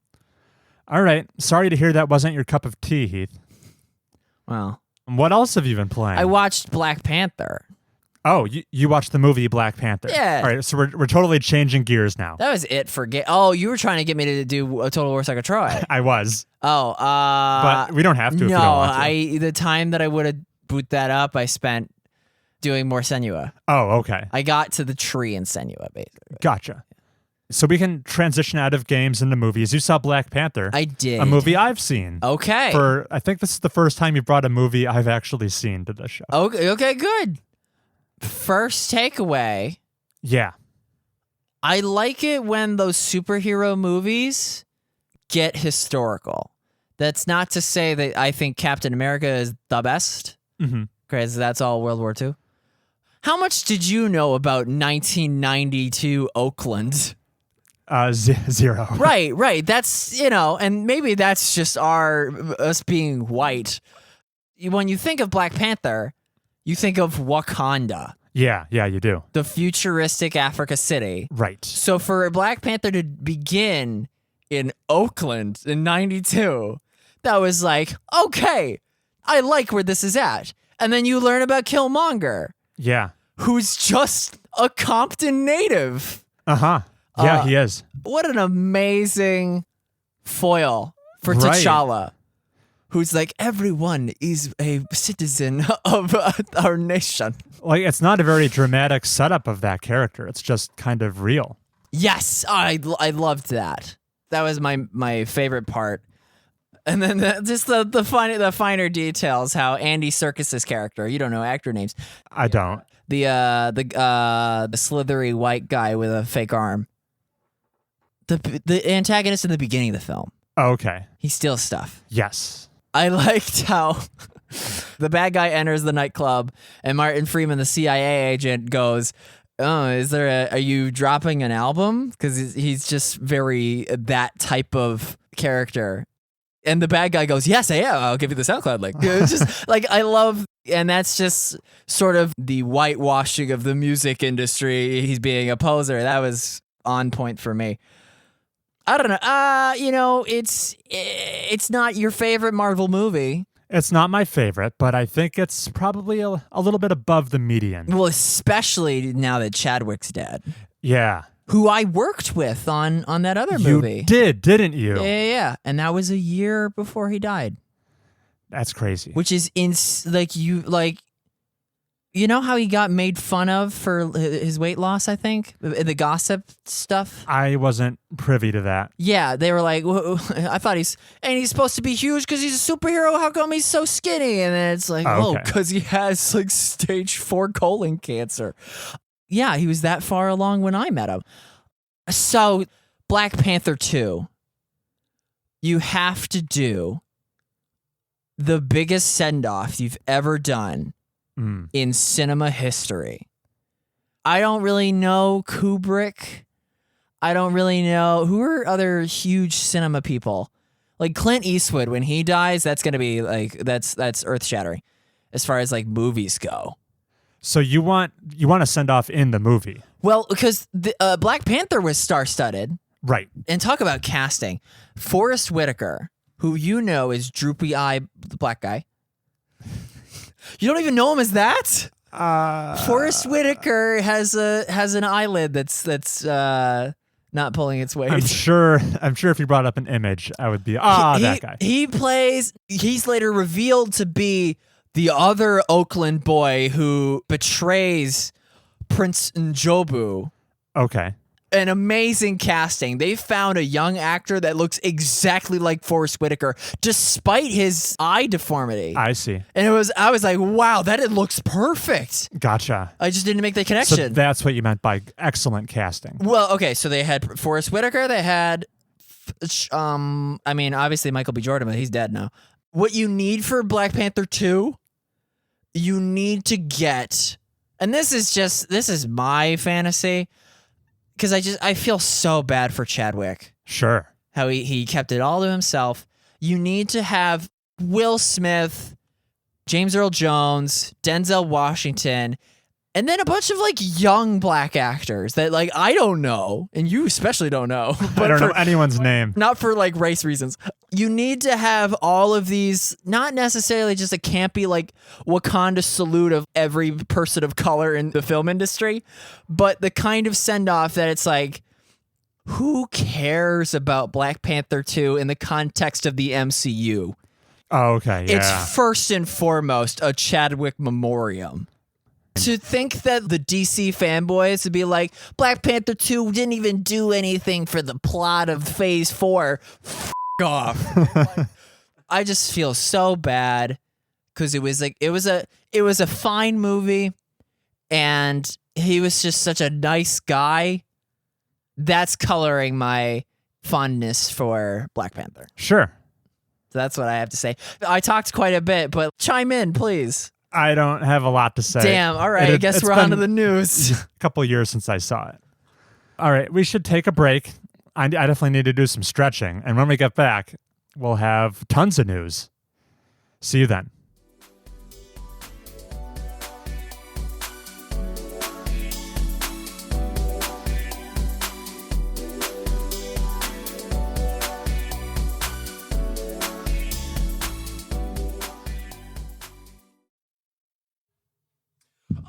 All right. Sorry to hear that wasn't your cup of tea, Heath. Well, What else have you been playing? I watched Black Panther. Oh, you watched the movie Black Panther. Yeah. All right, so we're totally changing gears now. That was it for Oh, you were trying to get me to do a Total War Saga Troy. I was. Oh, But we don't have to if no, you don't want to. the time that I would have boot that up, I spent doing more Senua. Oh, okay. I got to the tree in Senua, basically. Gotcha. So we can transition out of games into movies. You saw Black Panther. I did. A movie I've seen. Okay. I think this is the first time you brought a movie I've actually seen to the show. Okay, good. First takeaway. Yeah. I like it when those superhero movies get historical. That's not to say that I think Captain America is the best, because that's all World War II. How much did you know about 1992 Oakland? Zero. Right. That's, and maybe that's just us being white. When you think of Black Panther, you think of Wakanda. Yeah, you do. The futuristic Africa city. Right. So for Black Panther to begin in Oakland in 92, that was like, okay, I like where this is at. And then you learn about Killmonger. Yeah. Who's just a Compton native. Uh-huh. Yeah, he is. What an amazing foil for Right. T'Challa. Who's like, everyone is a citizen of our nation. Like, it's not a very dramatic setup of that character. It's just kind of real. Yes, I loved that. That was my favorite part. And then just the finer details, how Andy Serkis's character, you don't know actor names. I don't. The slithery white guy with a fake arm. The antagonist in the beginning of the film. Oh, okay. He steals stuff. Yes. I liked how the bad guy enters the nightclub and Martin Freeman, the CIA agent, goes, "Oh, are you dropping an album?" Because he's just very that type of character. And the bad guy goes, "Yes, I am. I'll give you the SoundCloud link." It's just like, I love, and that's just sort of the whitewashing of the music industry. He's being a poser. That was on point for me. I don't know. It's not your favorite Marvel movie. It's not my favorite, but I think it's probably a little bit above the median. Well, especially now that Chadwick's dead. Yeah. Who I worked with on that other movie. You did, didn't you? Yeah. And that was a year before he died. That's crazy. Which is you know how he got made fun of for his weight loss, I think? The gossip stuff? I wasn't privy to that. Yeah, they were like, I thought he's supposed to be huge because he's a superhero. How come he's so skinny? And then it's like, okay. because he has like stage 4 colon cancer. Yeah, he was that far along when I met him. So, Black Panther 2, you have to do the biggest send-off you've ever done in cinema history. I don't really know Kubrick. I don't really know who are other huge cinema people. Like Clint Eastwood, when he dies, that's going to be like that's earth-shattering as far as like movies go. So you want to send off in the movie? Well, because the Black Panther was star-studded. Right. And talk about casting. Forrest Whitaker, who you know is droopy eye, the black guy. You don't even know him as that? Forrest Whitaker has an eyelid that's not pulling its weight. I'm sure if you brought up an image, I would be that guy. He's later revealed to be the other Oakland boy who betrays Prince Njobu. Okay. An amazing casting. They found a young actor that looks exactly like Forrest Whitaker, despite his eye deformity. I see. And I was like, wow, it looks perfect. Gotcha. I just didn't make the connection. So that's what you meant by excellent casting. Well, okay, so they had Forrest Whitaker. They had, obviously Michael B. Jordan, but he's dead now. What you need for Black Panther 2, you need to get, and this is my fantasy, because I feel so bad for Chadwick. Sure. How he kept it all to himself. You need to have Will Smith, James Earl Jones, Denzel Washington, And then a bunch of like young black actors that like I don't know, and you especially don't know. But I don't know anyone's name. Not for like race reasons. You need to have all of these, not necessarily just a campy like Wakanda salute of every person of color in the film industry, but the kind of send off that it's like, who cares about Black Panther 2 in the context of the MCU? Oh, okay. Yeah. It's first and foremost a Chadwick memoriam. To think that the DC fanboys would be like, Black Panther 2 didn't even do anything for the plot of Phase 4. F*** off. I just feel so bad because it was a fine movie and he was just such a nice guy. That's coloring my fondness for Black Panther. Sure. So that's what I have to say. I talked quite a bit, but chime in, please. I don't have a lot to say. Damn, all right, I guess we're on to the news. A couple years since I saw it. All right, we should take a break. I definitely need to do some stretching. And when we get back, we'll have tons of news. See you then.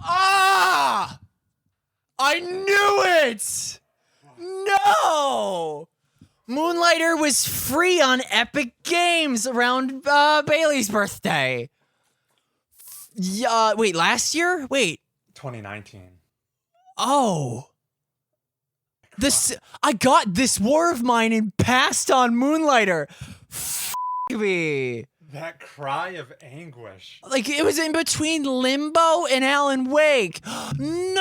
Ah! I knew it! No! Moonlighter was free on Epic Games around Bailey's birthday. Wait, last year? Wait. 2019. Oh. I got This War of Mine and passed on Moonlighter. F*** me. That cry of anguish. Like, it was in between Limbo and Alan Wake. No,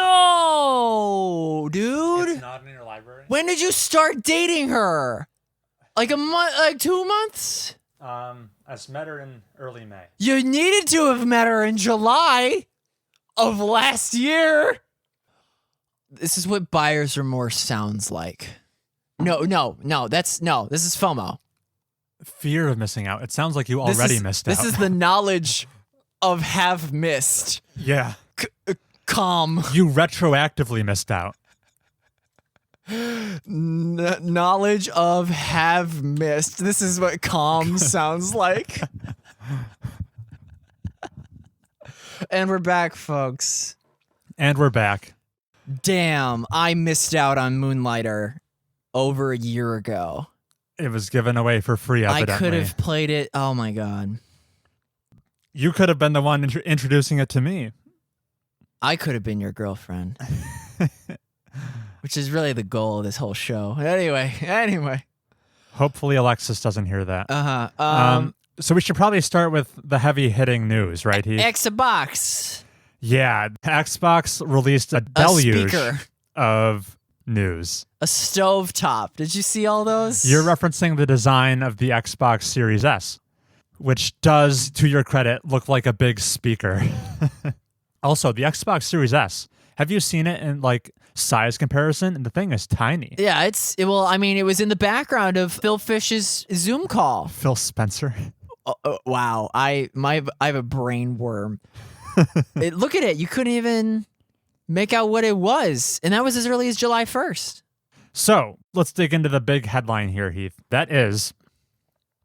dude. It's not in your library? When did you start dating her? Like a month, like 2 months? I met her in early May. You needed to have met her in July of last year. This is what buyer's remorse sounds like. No, this is FOMO. Fear of missing out. It sounds like you already missed out. This is the knowledge of have missed. Yeah. Calm. You retroactively missed out. Knowledge of have missed. This is what calm sounds like. And we're back, folks. And we're back. Damn, I missed out on Moonlighter over a year ago. It was given away for free, evidently. I could have played it. Oh, my God. You could have been the one introducing it to me. I could have been your girlfriend. Which is really the goal of this whole show. Anyway. Hopefully Alexis doesn't hear that. Uh-huh. So we should probably start with the heavy-hitting news, right, Heath? Xbox. Yeah, Xbox released a deluge of news. A stovetop. Did you see all those? You're referencing the design of the Xbox Series S, which does, to your credit, look like a big speaker. Also, the Xbox Series S, have you seen it in like size comparison? And the thing is tiny. Yeah, it was in the background of Phil Fish's Zoom call. Phil Spencer. Wow, I have a brain worm. Look at it. You couldn't even make out what it was. And that was as early as July 1st. So let's dig into the big headline here, Heath. That is,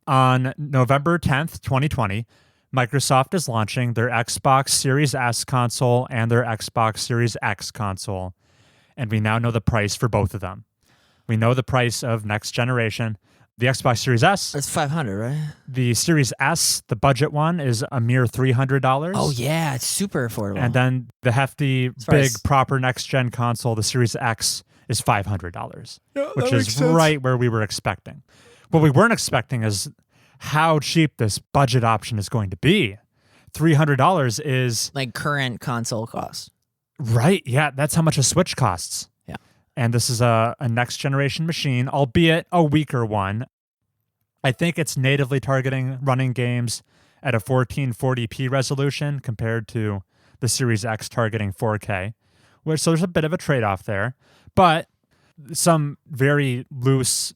on November 10th, 2020, Microsoft is launching their Xbox Series S console and their Xbox Series X console. And we now know the price for both of them. We know the price of next generation. The Xbox Series S. That's $500, right? The Series S, the budget one, is a mere $300. Oh, yeah. It's super affordable. And then the hefty, big, proper next-gen console, the Series X, is $500, which is right where we were expecting. What we weren't expecting is how cheap this budget option is going to be. $300 is... like current console cost. Right, yeah. That's how much a Switch costs. And this is a next-generation machine, albeit a weaker one. I think it's natively targeting running games at a 1440p resolution compared to the Series X targeting 4K. So there's a bit of a trade-off there. But some very loose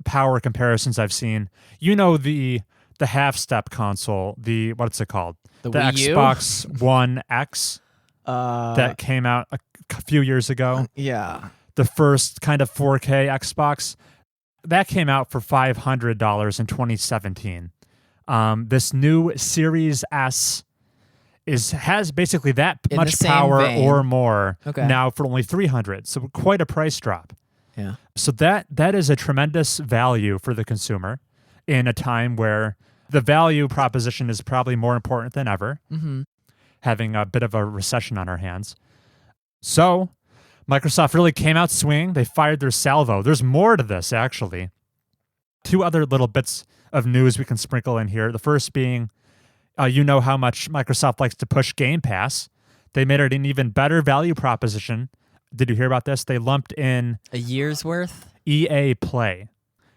power comparisons I've seen. You know the half-step console, what's it called? The Wii U? Xbox One X. that came out a few years ago. Yeah. The first kind of 4K Xbox, that came out for $500 in 2017. This new Series S has basically that In much the same power vein. or more Okay. now for only $300. So quite a price drop. Yeah. So that is a tremendous value for the consumer in a time where the value proposition is probably more important than ever, having a bit of a recession on our hands. So Microsoft really came out swinging. They fired their salvo. There's more to this, actually. 2 other little bits of news we can sprinkle in here. The first being, you know how much Microsoft likes to push Game Pass. They made it an even better value proposition. Did you hear about this? They lumped in A year's worth? EA Play.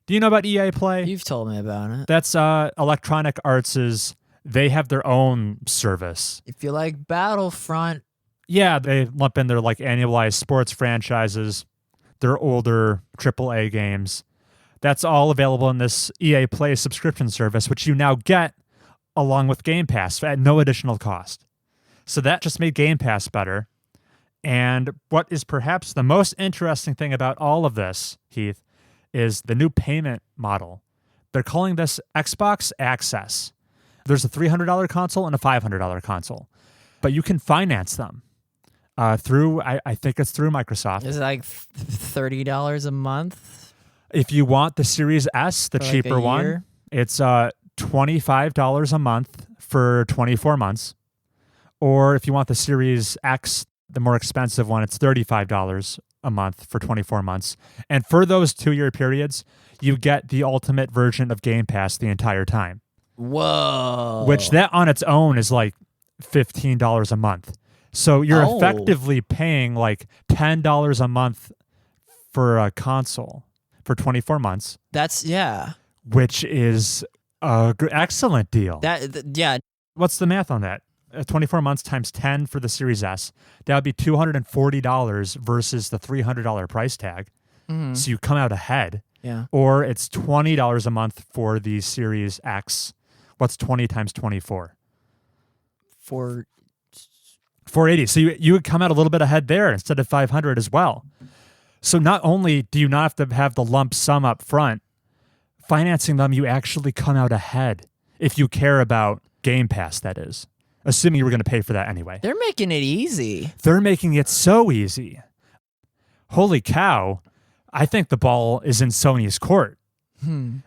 Do you know about EA Play? You've told me about it. That's Electronic Arts', they have their own service. If you like Battlefront, Yeah, they lump in their like annualized sports franchises, their older AAA games. That's all available in this EA Play subscription service, which you now get along with Game Pass at no additional cost. So that just made Game Pass better. And what is perhaps the most interesting thing about all of this, Heath, is the new payment model. They're calling this Xbox Access. There's a $300 console and a $500 console, but you can finance them through, I think it's through Microsoft. is it like $30 a month? If you want the Series S, the For like cheaper a one, year? it's $25 a month for 24 months. Or if you want the Series X, the more expensive one, it's $35 a month for 24 months. And for those 2-year periods, you get the ultimate version of Game Pass the entire time. Whoa. Which that on its own is like $15 a month. So you're Oh. effectively paying like $10 a month for a console for 24 months, That's, yeah. which is an excellent deal. Yeah. What's the math on that? 24 months times 10 for the Series S. That would be $240 versus the $300 price tag. So you come out ahead. Yeah. Or it's $20 a month for the Series X. What's 20 times 24? For 480. So you would come out a little bit ahead there instead of 500 as well. So not only do you not have to have the lump sum up front, financing them, you actually come out ahead if you care about Game Pass, that is. Assuming you were going to pay for that anyway. they're making it easy. They're making it so easy. Holy cow. I think the ball is in Sony's court.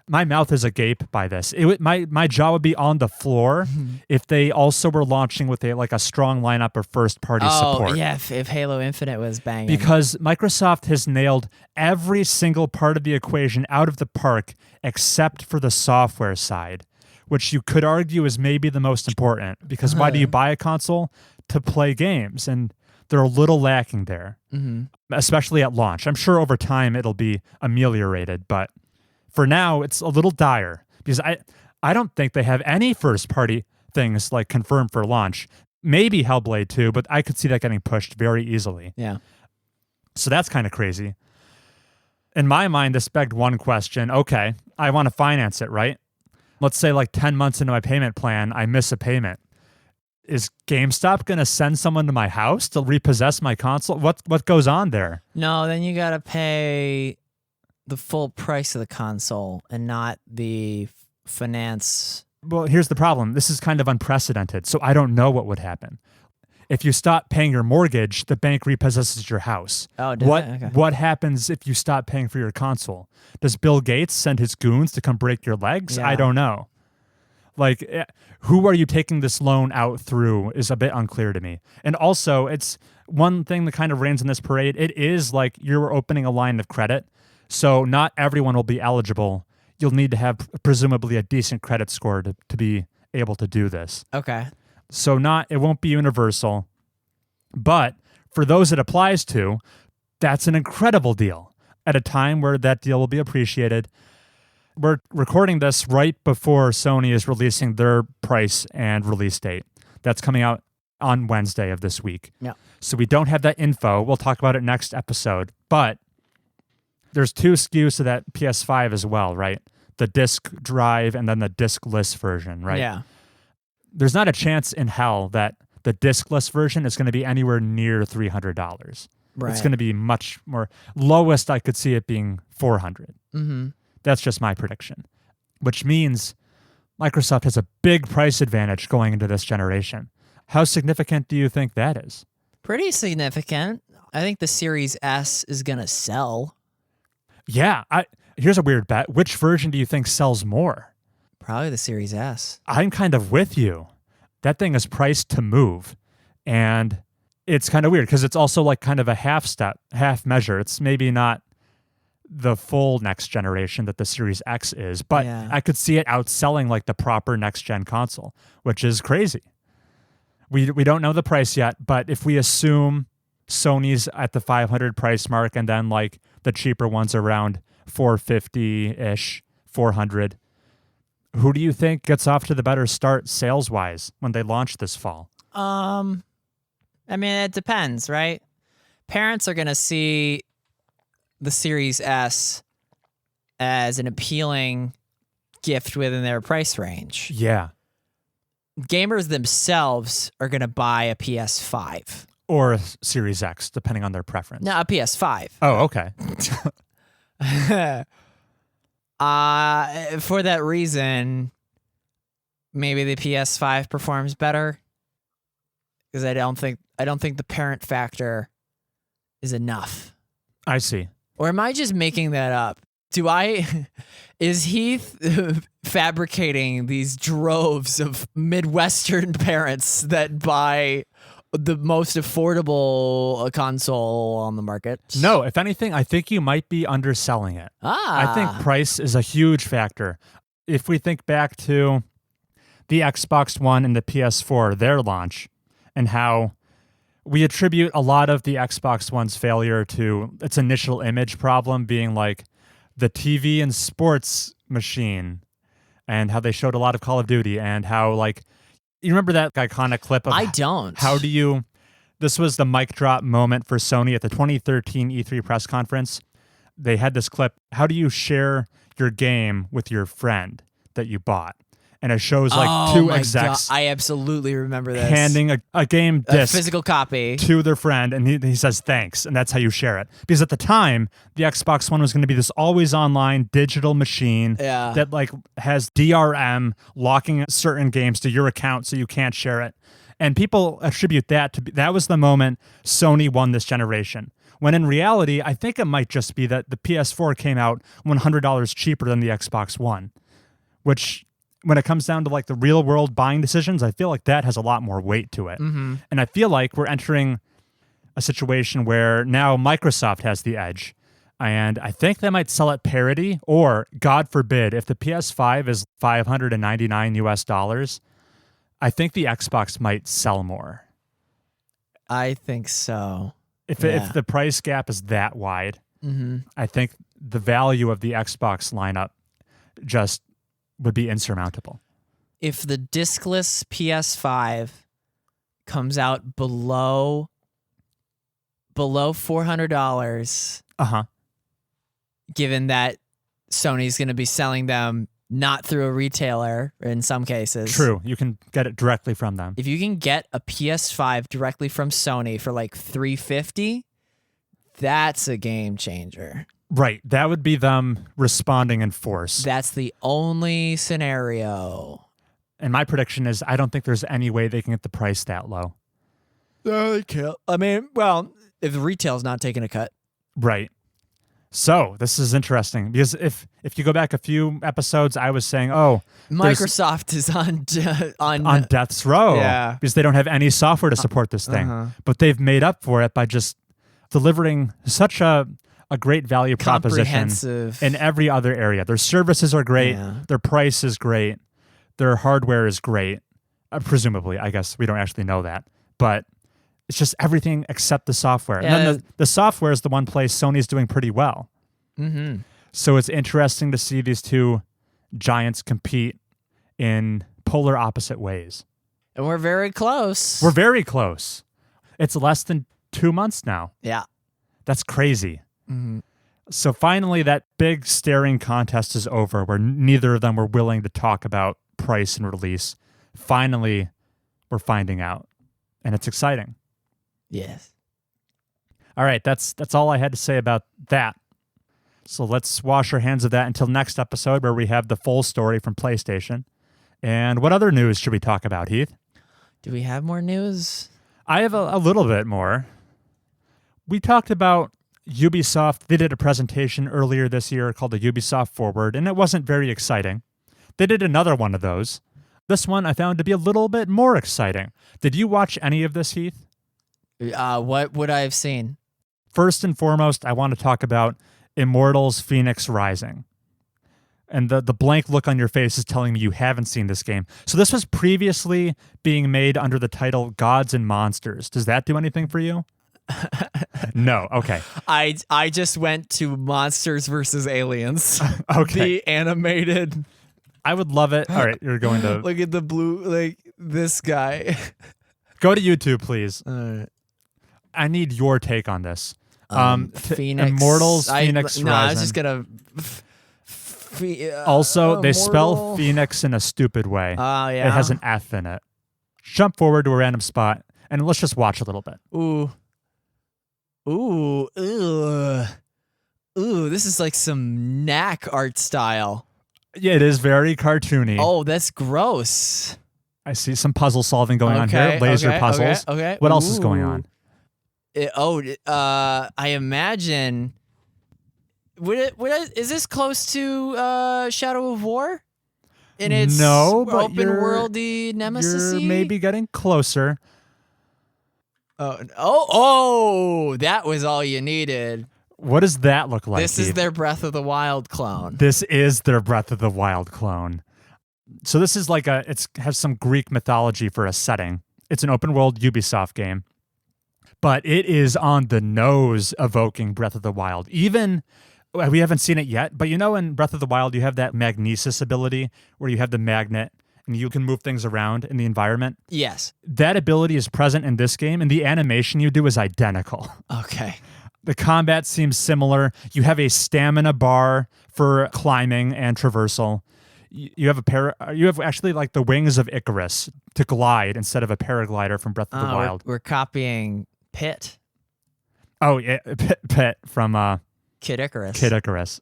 My mouth is agape by this. My jaw would be on the floor if they also were launching with a strong lineup of first-party support. Oh, yeah, if Halo Infinite was banging. Because Microsoft has nailed every single part of the equation out of the park except for the software side, which you could argue is maybe the most important. Because why do you buy a console? To play games, and they're a little lacking there, especially at launch. I'm sure over time it'll be ameliorated, but for now it's a little dire because I don't think they have any first-party things like confirmed for launch. Maybe Hellblade 2, but I could see that getting pushed very easily. Yeah. So that's kind of crazy. In my mind, this begged one question. Okay, I want to finance it, right? Let's say like 10 months into my payment plan, I miss a payment. Is GameStop going to send someone to my house to repossess my console? What goes on there? No, then you got to pay the full price of the console and not the finance. Well, here's the problem. This is kind of unprecedented, so I don't know what would happen. If you stop paying your mortgage, the bank repossesses your house. Oh, okay. What happens if you stop paying for your console? Does Bill Gates send his goons to come break your legs? Yeah. I don't know. Like, who are you taking this loan out through is a bit unclear to me. And also, it's one thing that kind of reigns in this parade. It is like you're opening a line of credit, so not everyone will be eligible. You'll need to have presumably a decent credit score to be able to do this. Okay. So it won't be universal, but for those it applies to, that's an incredible deal at a time where that deal will be appreciated. We're recording this right before Sony is releasing their price and release date. That's coming out on Wednesday of this week. Yeah. So we don't have that info. We'll talk about it next episode, but there's 2 SKUs to that PS5 as well, right? The disk drive and then the diskless version, right? Yeah. There's not a chance in hell that The discless version is going to be anywhere near $300. Right. It's going to be much more. Lowest I could see it being $400. Mm-hmm. That's just my prediction, which means Microsoft has a big price advantage going into this generation. How significant do you think that is? Pretty significant. I think the Series S is going to sell. Yeah. Here's a weird bet. Which version do you think sells more? Probably the Series S. I'm kind of with you. That thing is priced to move. And it's kind of weird because it's also like kind of a half measure. It's maybe not the full next generation that the Series X is, but Yeah. I could see it outselling like the proper next gen console, which is crazy. We don't know the price yet, but if we assume Sony's at the 500 price mark and then like the cheaper ones around 450-ish, 400, who do you think gets off to the better start sales-wise when they launch this fall? I mean, it depends, right? Parents are going to see the Series S as an appealing gift within their price range. Yeah. Gamers themselves are going to buy a PS5. Or a Series X, depending on their preference. No, a PS5. Oh, okay. For that reason, maybe the PS5 performs better because I don't think the parent factor is enough. I see. Or am I just making that up? Is Heath fabricating these droves of Midwestern parents that buy the most affordable console on the market? No, if anything, I think you might be underselling it. I think price is a huge factor. If we think back to the Xbox One and the PS4, their launch, and how we attribute a lot of the Xbox One's failure to its initial image problem being like the TV and sports machine, and how they showed a lot of Call of Duty, and how like, you remember that iconic clip of I don't. This was the mic drop moment for Sony at the 2013 E3 press conference. They had this clip. How do you share your game with your friend that you bought? And it shows like two execs. God. I absolutely remember this. Handing a game disc, a physical copy, to their friend, and he says thanks, and that's how you share it. Because at the time, the Xbox One was going to be this always online digital machine that like has DRM locking certain games to your account so you can't share it. And people attribute that to that was the moment Sony won this generation. When in reality, I think it might just be that the PS4 came out $100 cheaper than the Xbox One, which, when it comes down to like the real world buying decisions, I feel like that has a lot more weight to it. Mm-hmm. And I feel like we're entering a situation where now Microsoft has the edge. And I think they might sell at parity, or God forbid, if the PS5 is $599 US, I think the Xbox might sell more. I think so. If the price gap is that wide, mm-hmm. I think the value of the Xbox lineup just would be insurmountable. If the discless PS5 comes out below $400, given that Sony's going to be selling them not through a retailer in some cases. True, you can get it directly from them. If you can get a PS5 directly from Sony for like $350, that's a game changer. Right, that would be them responding in force. That's the only scenario. And my prediction is I don't think there's any way they can get the price that low. No, they can't. I mean, well, if the retail's not taking a cut. Right. So this is interesting because if you go back a few episodes, I was saying, Microsoft is on death's row because they don't have any software to support this thing. But they've made up for it by just delivering such a great value proposition in every other area. Their services are great. Yeah. Their price is great. Their hardware is great. Presumably, I guess we don't actually know that. But it's just everything except the software. Yeah. And then the software is the one place Sony's doing pretty well. Mm-hmm. So it's interesting to see these two giants compete in polar opposite ways. And we're very close. We're very close. It's less than 2 months now. Yeah. That's crazy. Mm-hmm. So finally, that big staring contest is over where neither of them were willing to talk about price and release. Finally, we're finding out. and it's exciting. Yes. All right, that's all I had to say about that. So let's wash our hands of that until next episode where we have the full story from PlayStation. And what other news should we talk about, Heath? Do we have more news? I have a little bit more. We talked about Ubisoft. They did a presentation earlier this year called the Ubisoft Forward, and it wasn't very exciting. They did another one of those. This one I found to be a little bit more exciting. Did you watch any of this, Heath? What would I have seen? First and foremost, I want to talk about Immortals Fenyx Rising. And the blank look on your face is telling me you haven't seen this game. So this was previously being made under the title Gods and Monsters. Does that do anything for you? No. Okay. I just went to Monsters versus Aliens. Okay. The animated. I would love it. All right, you're going to Look at the blue, like this guy. Go to YouTube, please. All right. I need your take on this. Phoenix. Immortals Fenyx Rising. No, I was just gonna. Also, they Immortal. spell Phoenix in a stupid way. Oh, yeah. It has an F in it. Jump forward to a random spot, and let's just watch a little bit. Ooh. Ooh. Ugh. Ooh, this is like some knack art style. Yeah, it is very cartoony. Oh, that's gross. I see some puzzle solving going on here. Laser puzzles. Okay. What else is going on? I imagine. Is this close to Shadow of War? In its no, but open worldy nemesis? You're maybe getting closer. Oh, that was all you needed. What does that look like? This is their Breath of the Wild clone. This is their Breath of the Wild clone. So this is like it has some Greek mythology for a setting. It's an open world Ubisoft game, but it is on the nose evoking Breath of the Wild. Even we haven't seen it yet, but in Breath of the Wild, you have that magnesis ability where you have the magnet and you can move things around in the environment. Yes. That ability is present in this game, and the animation you do is identical. Okay. The combat seems similar. You have a stamina bar for climbing and traversal. You have actually like the wings of Icarus to glide instead of a paraglider from Breath of the Wild. We're copying Pit. Oh yeah, Pit from Kid Icarus. Kid Icarus.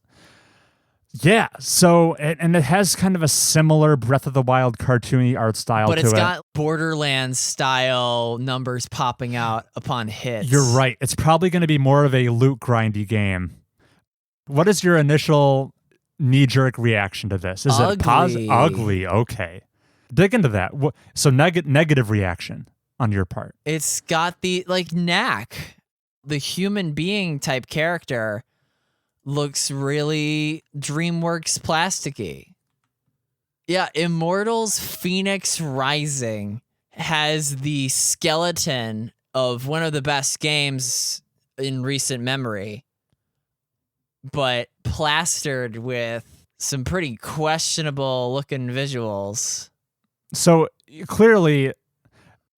Yeah, so and it has kind of a similar Breath of the Wild cartoony art style to it. But it's got Borderlands style numbers popping out upon hits. You're right. It's probably going to be more of a loot grindy game. What is your initial knee-jerk reaction to this? Is it positive? Ugly. Okay. Dig into that. So negative reaction on your part. It's got the knack. The human being type character looks really DreamWorks plasticky. Yeah, Immortals Fenyx Rising has the skeleton of one of the best games in recent memory, but plastered with some pretty questionable looking visuals. So clearly,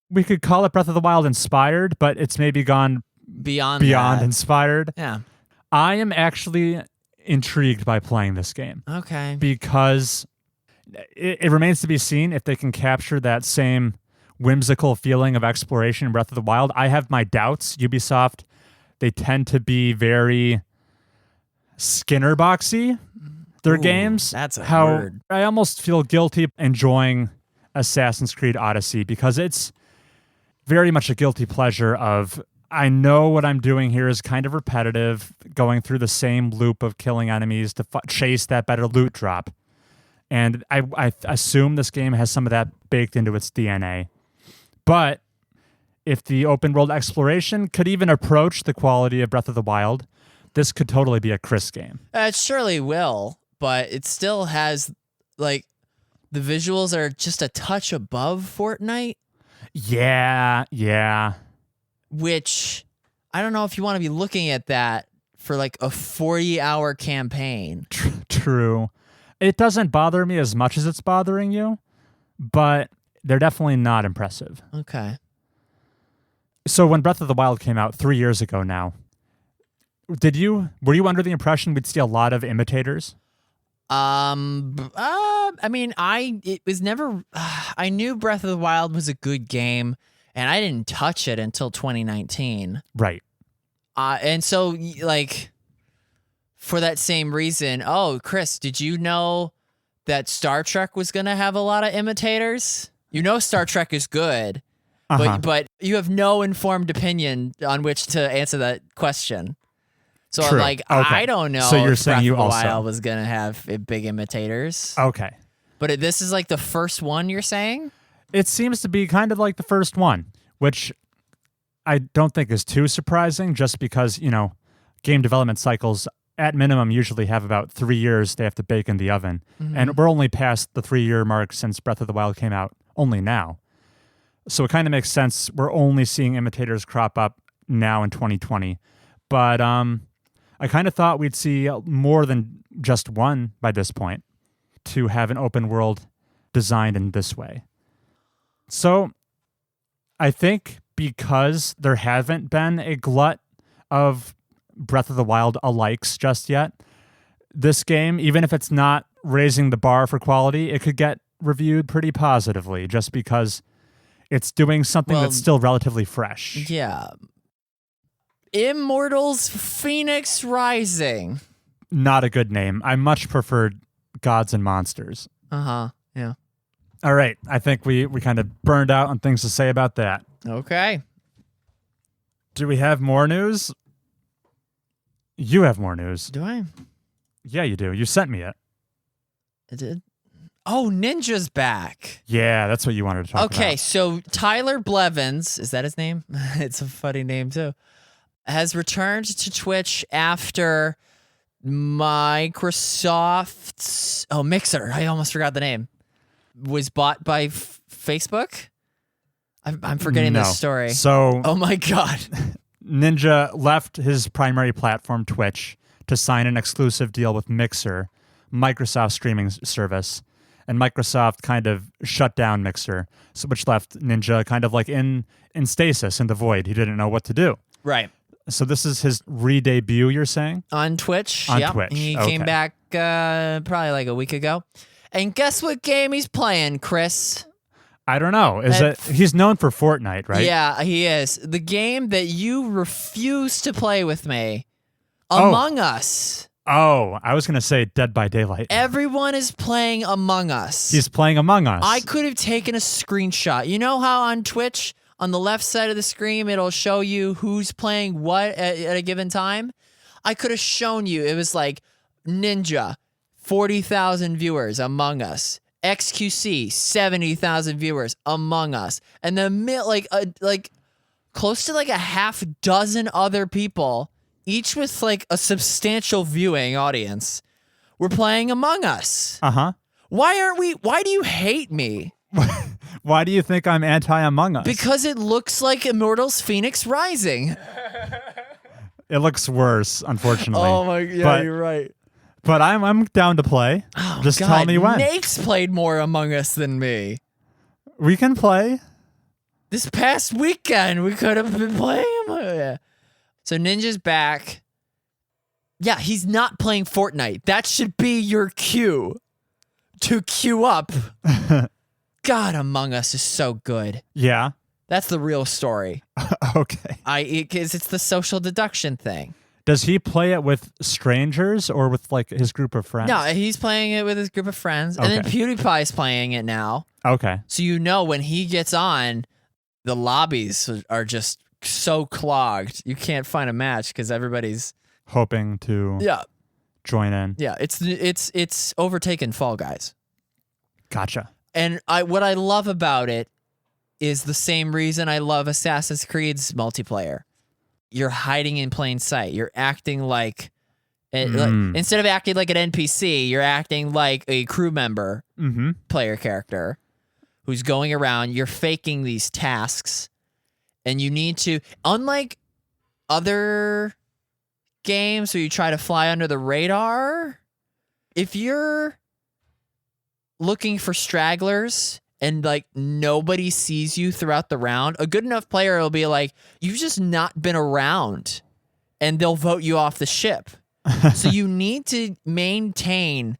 we could call it Breath of the Wild inspired, but it's maybe gone beyond that. Inspired. Yeah. I am actually intrigued by playing this game. Okay. Because it remains to be seen if they can capture that same whimsical feeling of exploration in Breath of the Wild. I have my doubts. Ubisoft, they tend to be very Skinner boxy, their games. That's a word. I almost feel guilty enjoying Assassin's Creed Odyssey because it's very much a guilty pleasure of, I know what I'm doing here is kind of repetitive, going through the same loop of killing enemies to chase that better loot drop. And I assume this game has some of that baked into its DNA. But if the open world exploration could even approach the quality of Breath of the Wild, this could totally be a Chris game. It surely will, but it still has, the visuals are just a touch above Fortnite. Yeah. Which, I don't know if you want to be looking at that for a 40-hour campaign. True. It doesn't bother me as much as it's bothering you, but they're definitely not impressive. Okay. So when Breath of the Wild came out 3 years ago now, were you under the impression we'd see a lot of imitators? I knew Breath of the Wild was a good game, and I didn't touch it until 2019. Right. And so, like, for that same reason, oh, Chris, did you know that Star Trek was going to have a lot of imitators? You know Star Trek is good, but you have no informed opinion on which to answer that question. So True. I'm like, Okay. I don't know So you're if saying Breath you of the also- Wild was going to have big imitators. Okay. But this is like the first one you're saying? It seems to be kind of like the first one, which I don't think is too surprising just because, game development cycles at minimum usually have about 3 years they have to bake in the oven. Mm-hmm. And we're only past the 3-year mark since Breath of the Wild came out, only now. So it kind of makes sense. We're only seeing imitators crop up now in 2020. But I kind of thought we'd see more than just one by this point to have an open world designed in this way. So I think because there haven't been a glut of Breath of the Wild alikes just yet, this game, even if it's not raising the bar for quality, it could get reviewed pretty positively just because it's doing something that's still relatively fresh. Yeah. Immortals Fenyx Rising. Not a good name. I much preferred Gods and Monsters. Yeah. All right. I think we kind of burned out on things to say about that. Okay. Do we have more news? You have more news. Do I? Yeah, you do. You sent me it. I did. Oh, Ninja's back. Yeah, that's what you wanted to talk about. Okay, so Tyler Blevins, is that his name? It's a funny name too. Has returned to Twitch after Microsoft's Mixer. I almost forgot the name. Was bought by Facebook. I'm forgetting this story. So, oh my god. Ninja left his primary platform, Twitch, to sign an exclusive deal with Mixer, Microsoft's streaming service. And Microsoft kind of shut down Mixer, which left Ninja kind of like in stasis, in the void. He didn't know what to do. Right. So this is his re-debut, you're saying? On Twitch. On yep. Twitch. He came back probably like a week ago. And guess what game he's playing, Chris? I don't know. He's known for Fortnite, right? Yeah, he is. The game that you refuse to play with me, Among Us. Oh, I was going to say Dead by Daylight. Everyone is playing Among Us. He's playing Among Us. I could have taken a screenshot. You know how on Twitch, on the left side of the screen, it'll show you who's playing what at a given time? I could have shown you. It was like Ninja, 40,000 viewers, Among Us. XQC, 70,000 viewers, Among Us. And then like close to like a half dozen other people, each with like a substantial viewing audience, we're playing Among Us. Uh-huh. Why do you hate me? Why do you think I'm anti-Among Us? Because it looks like Immortals Fenyx Rising. It looks worse, unfortunately. Oh my god, you're right. But I'm down to play. Oh, Just god, tell me when. Nate's played more Among Us than me. We can play. This past weekend, we could have been playing Among Us. So Ninja's back. Yeah, he's not playing Fortnite. That should be your cue to queue up. God, Among Us is so good. Yeah. That's the real story. Okay. Because it's the social deduction thing. Does he play it with strangers or with like his group of friends? No, he's playing it with his group of friends. And then PewDiePie's playing it now. Okay. So you know when he gets on, the lobbies are just so clogged. You can't find a match because everybody's hoping to join in. Yeah, it's overtaken Fall Guys. Gotcha. And what I love about it is the same reason I love Assassin's Creed's multiplayer. You're hiding in plain sight. You're acting like, instead of acting like an NPC, you're acting like a crew member player character who's going around. You're faking these tasks, and you need to, unlike other games where you try to fly under the radar, if you're looking for stragglers and like nobody sees you throughout the round, a good enough player will be like, you've just not been around, and they'll vote you off the ship. So you need to maintain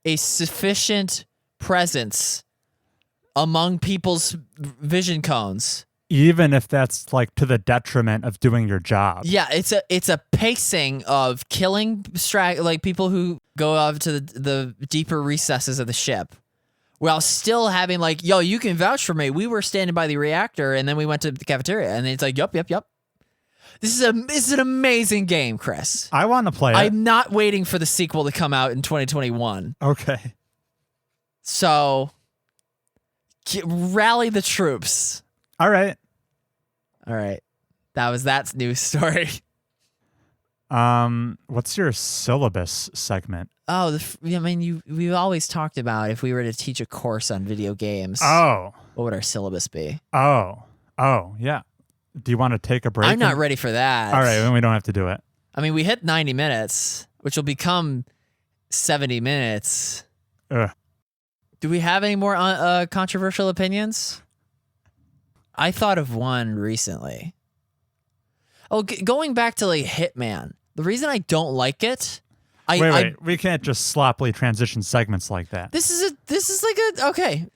a sufficient presence among people's vision cones even if that's like to the detriment of doing your job. Yeah, it's a pacing of killing like people who go off to the deeper recesses of the ship, while still having like, yo, you can vouch for me. We were standing by the reactor, and then we went to the cafeteria, and it's like, yup. This is an amazing game, Chris. I want to play it. I'm not waiting for the sequel to come out in 2021. Okay. So, rally the troops. All right. That was that news story. What's your syllabus segment? Oh, we've always talked about if we were to teach a course on video games. Oh. What would our syllabus be? Oh, yeah. Do you want to take a break? I'm not ready for that. All right, then we don't have to do it. I mean, we hit 90 minutes, which will become 70 minutes. Ugh. Do we have any more controversial opinions? I thought of one recently. Oh, going back to like Hitman. The reason I don't like it. Wait. We can't just sloppily transition segments like that. This is like a okay.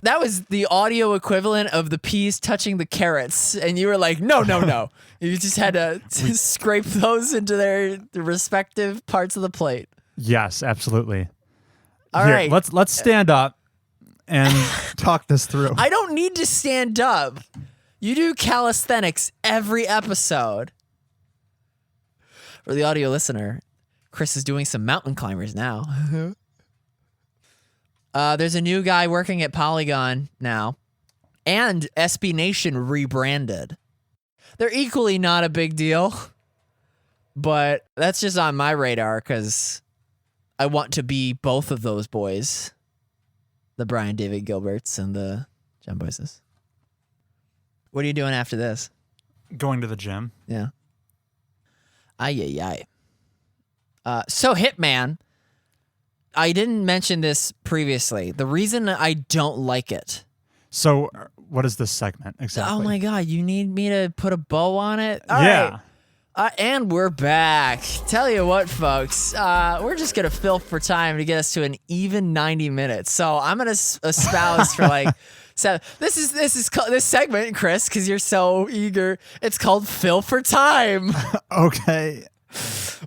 That was the audio equivalent of the peas touching the carrots, and you were like, no. You just had to scrape those into their respective parts of the plate. Yes, absolutely. All Here, right. Let's stand up and talk this through. I don't need to stand up. You do calisthenics every episode. For the audio listener, Chris is doing some mountain climbers now. There's a new guy working at Polygon now, and SB Nation rebranded. They're equally not a big deal, but that's just on my radar because I want to be both of those boys, the Brian David Gilberts and the John Boyces. What are you doing after this? Going to the gym. Yeah. Ay. So Hitman, I didn't mention this previously. The reason I don't like it. So what is this segment exactly? Oh my God, you need me to put a bow on it? All yeah. right. And we're back. Tell you what, folks, we're just going to fill for time to get us to an even 90 minutes. So I'm going to espouse for like... So this segment, Chris, because you're so eager. It's called Fill for Time. Okay.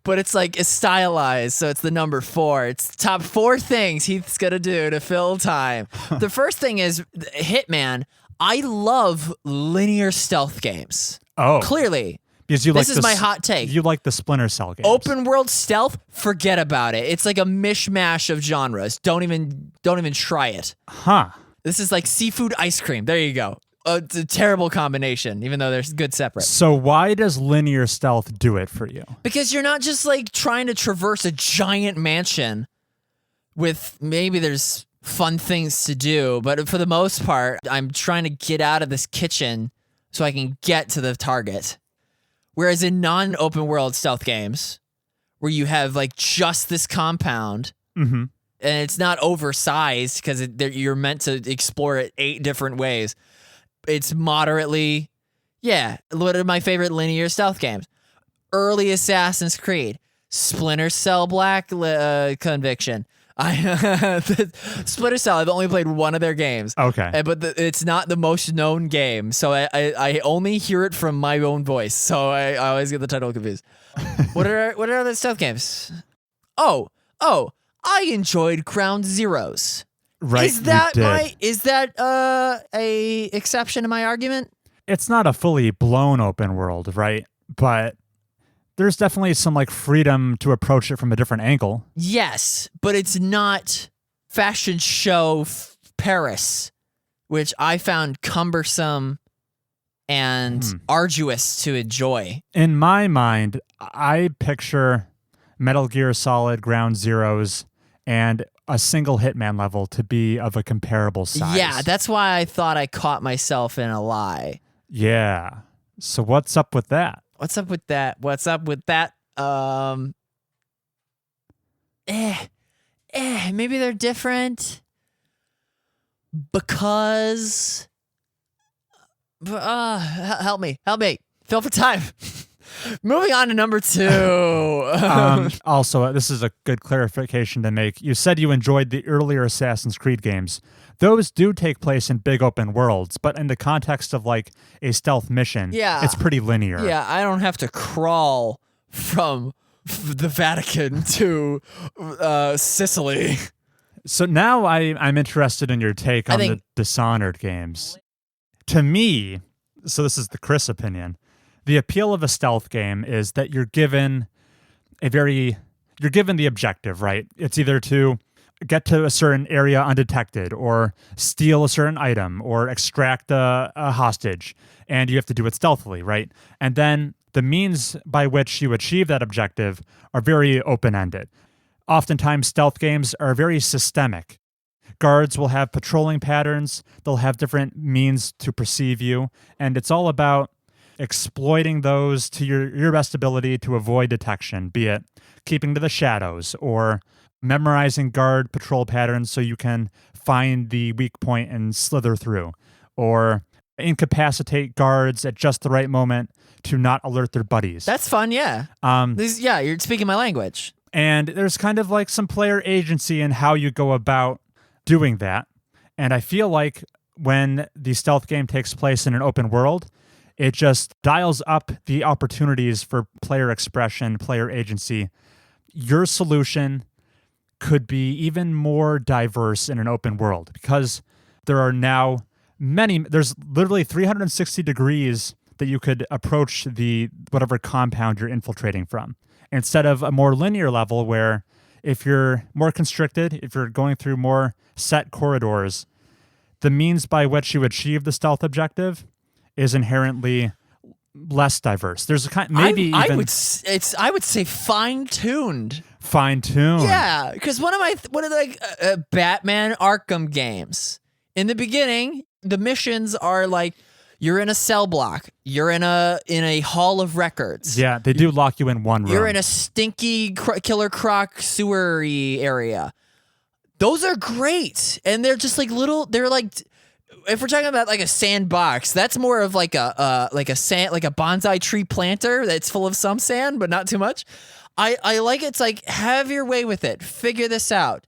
But it's like it's stylized, so it's the number 4. It's top 4 things Heath's gonna do to fill time. The first thing is Hitman. I love linear stealth games. Oh, clearly. Because you this is my hot take. You like the Splinter Cell games. Open world stealth, forget about it. It's like a mishmash of genres. Don't even try it. Huh. This is like seafood ice cream. There you go. It's a terrible combination, even though they're good separate. So why does linear stealth do it for you? Because you're not just like trying to traverse a giant mansion with maybe there's fun things to do, but for the most part, I'm trying to get out of this kitchen so I can get to the target. Whereas in non-open world stealth games, where you have like just this compound, Mm-hmm. and it's not oversized because you're meant to explore it 8 different ways. It's moderately, one of my favorite linear stealth games. Early Assassin's Creed, Splinter Cell Black Conviction. Splinter Cell, I've only played one of their games. Okay. But it's not the most known game, so I only hear it from my own voice, so I always get the title confused. What are other stealth games? Oh, I enjoyed Ground Zeroes. Right. Is that a exception to my argument? It's not a fully blown open world, right? But there's definitely some like freedom to approach it from a different angle. Yes, but it's not fashion show Paris, which I found cumbersome and arduous to enjoy. In my mind, I picture Metal Gear Solid, Ground Zeroes, and a single Hitman level to be of a comparable size. Yeah, that's why I thought I caught myself in a lie. Yeah. So what's up with that? What's up with that? Maybe they're different because help me. Fill for time. Moving on to number 2. Also, this is a good clarification to make. You said you enjoyed the earlier Assassin's Creed games. those do take place in big open worlds, but in the context of like a stealth mission, it's pretty linear. Yeah, I don't have to crawl from the Vatican to Sicily. So now I'm interested in your take on the Dishonored games. To me, so this is the Chris opinion, the appeal of a stealth game is that you're given the objective, right? It's either to get to a certain area undetected or steal a certain item or extract a hostage, and you have to do it stealthily, right? And then the means by which you achieve that objective are very open-ended. Oftentimes, stealth games are very systemic. Guards will have patrolling patterns, they'll have different means to perceive you, and it's all about exploiting those to your best ability to avoid detection, be it keeping to the shadows or memorizing guard patrol patterns so you can find the weak point and slither through, or incapacitate guards at just the right moment to not alert their buddies. That's fun, yeah. You're speaking my language. And there's kind of like some player agency in how you go about doing that. And I feel like when the stealth game takes place in an open world, it just dials up the opportunities for player expression, player agency. Your solution could be even more diverse in an open world because there are now there's literally 360 degrees that you could approach the whatever compound you're infiltrating from, instead of a more linear level where if you're more constricted, if you're going through more set corridors, the means by which you achieve the stealth objective is inherently less diverse. There's a kind, I would say fine-tuned. Fine-tuned. Yeah, because one of the Batman Arkham games, in the beginning, the missions are like you're in a cell block, you're in a hall of records. Yeah, they do lock you in one room. You're in a stinky Killer Croc sewery area. Those are great, and they're just like little. They're like, if we're talking about like a sandbox, that's more of like a bonsai tree planter that's full of some sand but not too much. I like it's like have your way with it, figure this out,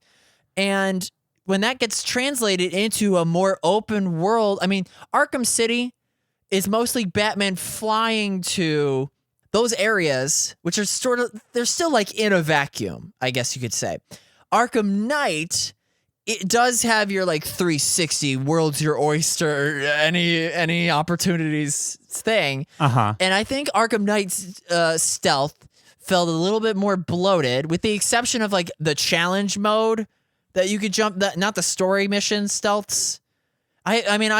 and when that gets translated into a more open world, I mean, Arkham City is mostly Batman flying to those areas, which are they're still like in a vacuum, I guess you could say. Arkham Knight, it does have your like 360 world's your oyster, any opportunities thing. Uh-huh. And I think Arkham Knight's stealth felt a little bit more bloated, with the exception of like the challenge mode that you could jump, not the story mission stealths. Batman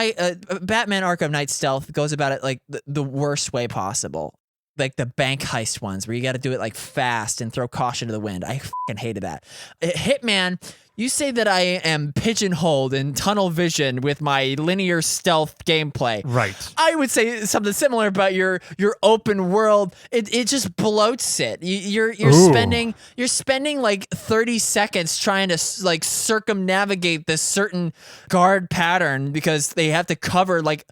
Arkham Knight stealth goes about it like the worst way possible. Like the bank heist ones where you got to do it like fast and throw caution to the wind. I fucking hated that. Hitman, you say that I am pigeonholed in tunnel vision with my linear stealth gameplay. Right. I would say something similar about your open world. It just bloats it. You're spending like 30 seconds trying to like circumnavigate this certain guard pattern because they have to cover like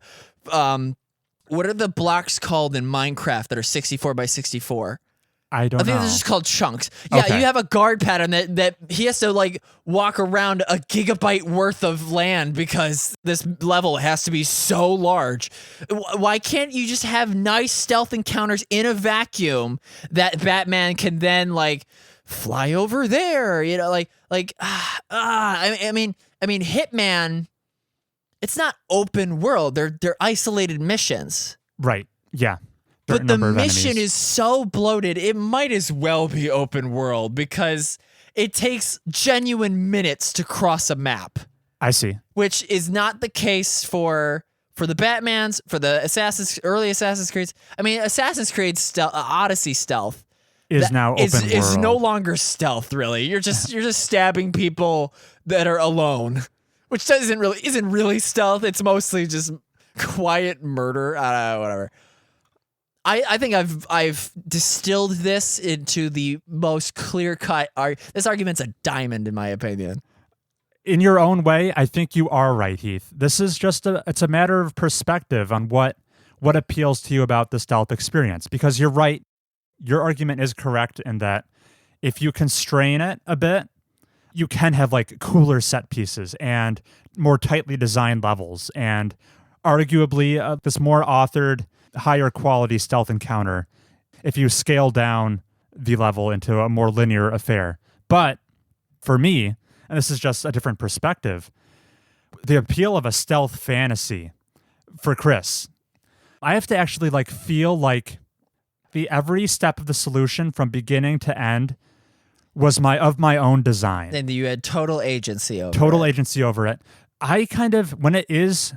what are the blocks called in Minecraft that are 64 by 64? I think they're just called chunks. Yeah, okay. You have a guard pattern that he has to like walk around a gigabyte worth of land because this level has to be so large. Why can't you just have nice stealth encounters in a vacuum that Batman can then like fly over there? You know, I mean, Hitman. It's not open world. They're isolated missions. Right. Yeah. But the mission is so bloated, it might as well be open world because it takes genuine minutes to cross a map. I see. Which is not the case for the Batmans, for the early Assassin's Creed. I mean, Assassin's Creed Odyssey stealth is now open world. Is no longer stealth, really. You're just stabbing people that are alone, which isn't really stealth. It's mostly just quiet murder. Whatever. I think I've distilled this into the most clear-cut this argument's a diamond in my opinion. In your own way, I think you are right, Heath. This is just it's a matter of perspective on what appeals to you about the stealth experience, because you're right. Your argument is correct in that if you constrain it a bit, you can have like cooler set pieces and more tightly designed levels, and arguably this more authored, higher quality stealth encounter if you scale down the level into a more linear affair. But for me, and this is just a different perspective, the appeal of a stealth fantasy for Chris, I have to actually feel like every step of the solution from beginning to end was of my own design. And you had total agency over agency over it. I kind of, when it is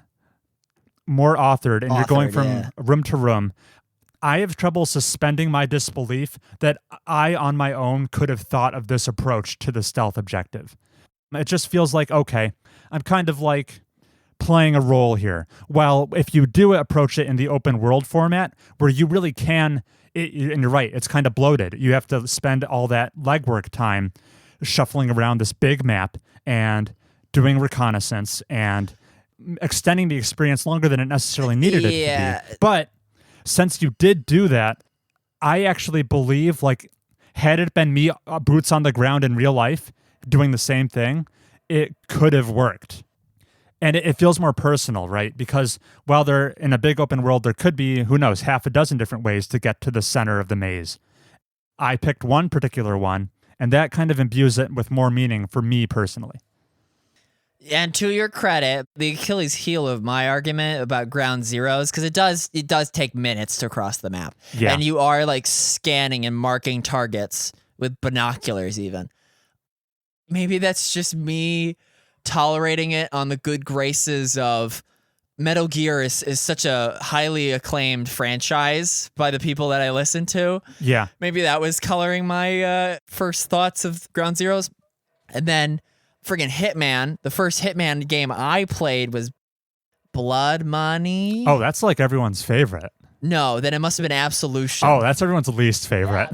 more authored and you're going from room to room, I have trouble suspending my disbelief that I, on my own, could have thought of this approach to the stealth objective. It just feels like, okay, I'm kind of playing a role here. Well, if you do approach it in the open world format, where you really can, and you're right, it's kind of bloated. You have to spend all that legwork time shuffling around this big map and doing reconnaissance and extending the experience longer than it necessarily needed it to be. But since you did do that, I actually believe, had it been me, boots on the ground in real life, doing the same thing, it could have worked. And it feels more personal, right? Because while they're in a big open world, there could be, who knows, half a dozen different ways to get to the center of the maze. I picked one particular one, and that kind of imbues it with more meaning for me personally. And to your credit, the Achilles heel of my argument about ground zeros, because it does take minutes to cross the map. Yeah. And you are scanning and marking targets with binoculars even. Maybe that's just me tolerating it on the good graces of Metal Gear is such a highly acclaimed franchise by the people that I listen to. Yeah. Maybe that was coloring my first thoughts of ground zeros. And then friggin' Hitman, the first Hitman game I played was Blood Money. Oh, that's everyone's favorite. No, then it must have been Absolution. Oh, that's everyone's least favorite.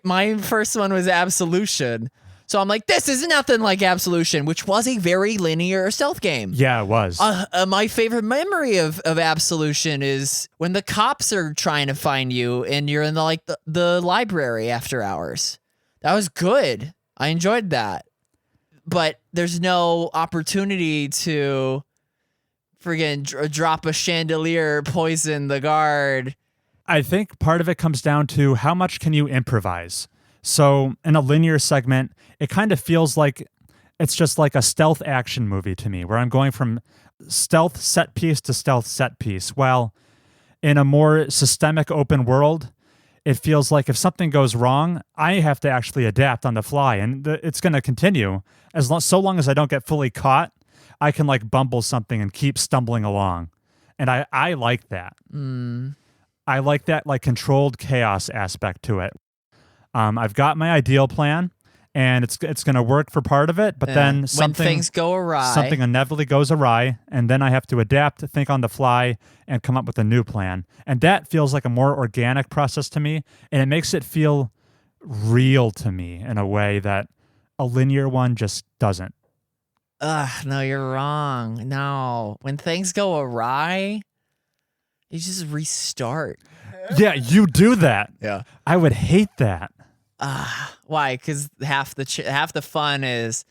My first one was Absolution. So I'm like, this is nothing like Absolution, which was a very linear stealth game. Yeah, it was. My favorite memory of Absolution is when the cops are trying to find you and you're in the library after hours. That was good. I enjoyed that. But there's no opportunity to friggin' drop a chandelier, poison the guard. I think part of it comes down to how much can you improvise. So in a linear segment, it kind of feels like it's just like a stealth action movie to me, where I'm going from stealth set piece to stealth set piece. While in a more systemic open world, it feels like if something goes wrong, I have to actually adapt on the fly, and it's going to continue so long as I don't get fully caught. I can bumble something and keep stumbling along, and I like that. I like that controlled chaos aspect to it. I've got my ideal plan, and it's going to work for part of it, but then when things go awry, something inevitably goes awry, and then I have to adapt, think on the fly, and come up with a new plan. And that feels like a more organic process to me, and it makes it feel real to me in a way that a linear one just doesn't. No, you're wrong. No, when things go awry, you just restart. Yeah, you do that. Yeah, I would hate that. Why? Because half the fun is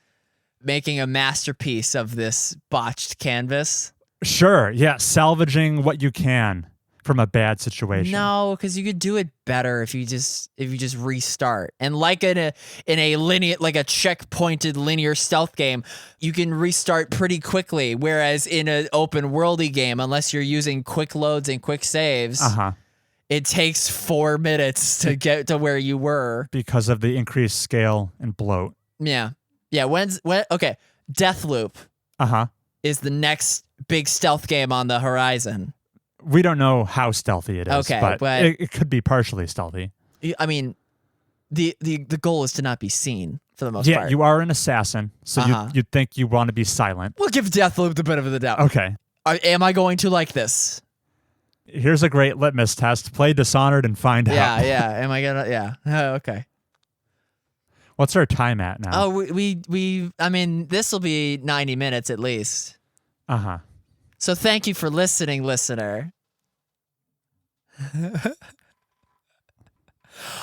making a masterpiece of this botched canvas. Sure, yeah, salvaging what you can from a bad situation. No, because you could do it better if you just restart. And in a linear, a checkpointed linear stealth game, you can restart pretty quickly. Whereas in an open worldy game, unless you're using quick loads and quick saves, it takes 4 minutes to get to where you were because of the increased scale and bloat. Yeah. Okay, Deathloop is the next big stealth game on the horizon. We don't know how stealthy it is, okay, but it could be partially stealthy. I mean, the goal is to not be seen for the most part. Yeah, you are an assassin, so you'd think you want to be silent. We'll give Deathloop the benefit of the doubt. Okay. Am I going to like this? Here's a great litmus test. Play Dishonored and find out. Yeah. Am I gonna? Yeah. Okay. What's our time at now? Oh, I mean, this will be 90 minutes at least. So thank you for listening, listener.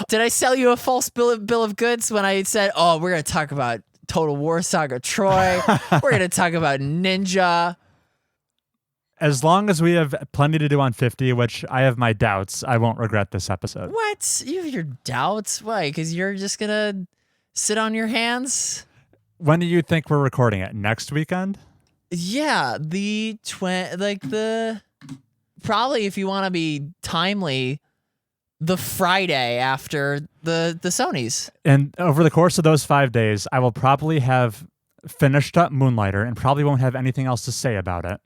Did I sell you a false bill of goods when I said, "Oh, we're gonna talk about Total War Saga Troy. We're going to talk about Ninja. As long as we have plenty to do on 50, which I have my doubts, I won't regret this episode. What? You have your doubts? Why? Because you're just going to sit on your hands? When do you think we're recording it? Next weekend? Yeah, probably if you want to be timely, the Friday after the Sonys. And over the course of those 5 days, I will probably have finished up Moonlighter and probably won't have anything else to say about it.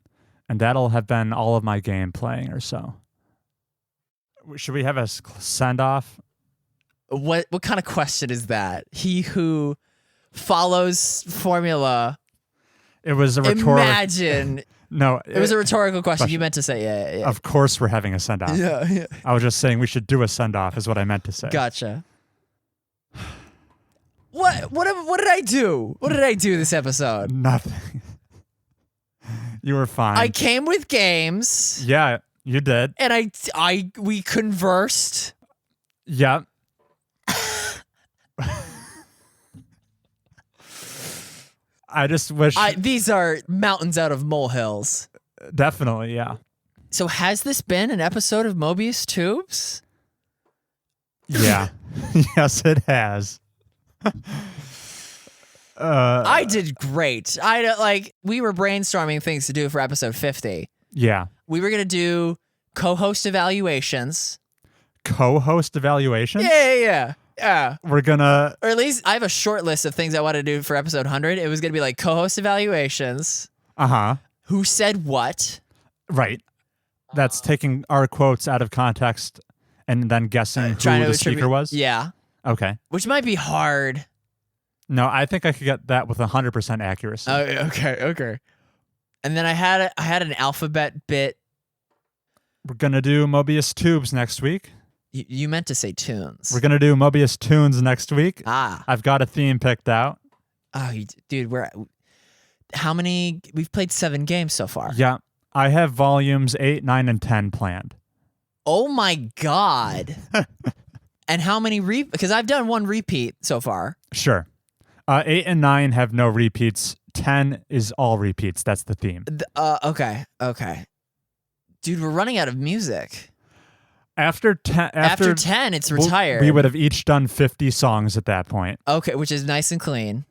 And that'll have been all of my game playing or so. Should we have a send-off? What kind of question is that? He who follows formula. It was a rhetorical. Imagine. No, it was a rhetorical question. You meant to say, yeah. Of course, we're having a send-off. Yeah. I was just saying we should do a send-off, is what I meant to say. Gotcha. What did I do? What did I do this episode? Nothing. You were fine. I came with games. Yeah, you did. And we conversed. Yeah. I just wish... These are mountains out of molehills. Definitely, yeah. So has this been an episode of Mobius Tubes? Yeah. Yes, it has. I did great. We were brainstorming things to do for episode 50. Yeah. We were going to do co-host evaluations. Co-host evaluations? Yeah. We're gonna... Or at least I have a short list of things I want to do for episode 100. It was going to be like co-host evaluations. Uh-huh. Who said what? Right. That's taking our quotes out of context and then guessing who the speaker was? Yeah. Okay. Which might be hard. No, I think I could get that with 100% accuracy. Okay. And then I had an alphabet bit. We're going to do Mobius Tubes next week. You meant to say tunes. We're going to do Mobius Tunes next week. Ah. I've got a theme picked out. Oh, dude, how many? We've played 7 games so far. Yeah. I have volumes 8, 9, and 10 planned. Oh my God. And how many because I've done 1 repeat so far. Sure. 8 and 9 have no repeats. 10 is all repeats. That's the theme. Okay. Dude, we're running out of music. After 10, it's retired. We would have each done 50 songs at that point. Okay, which is nice and clean.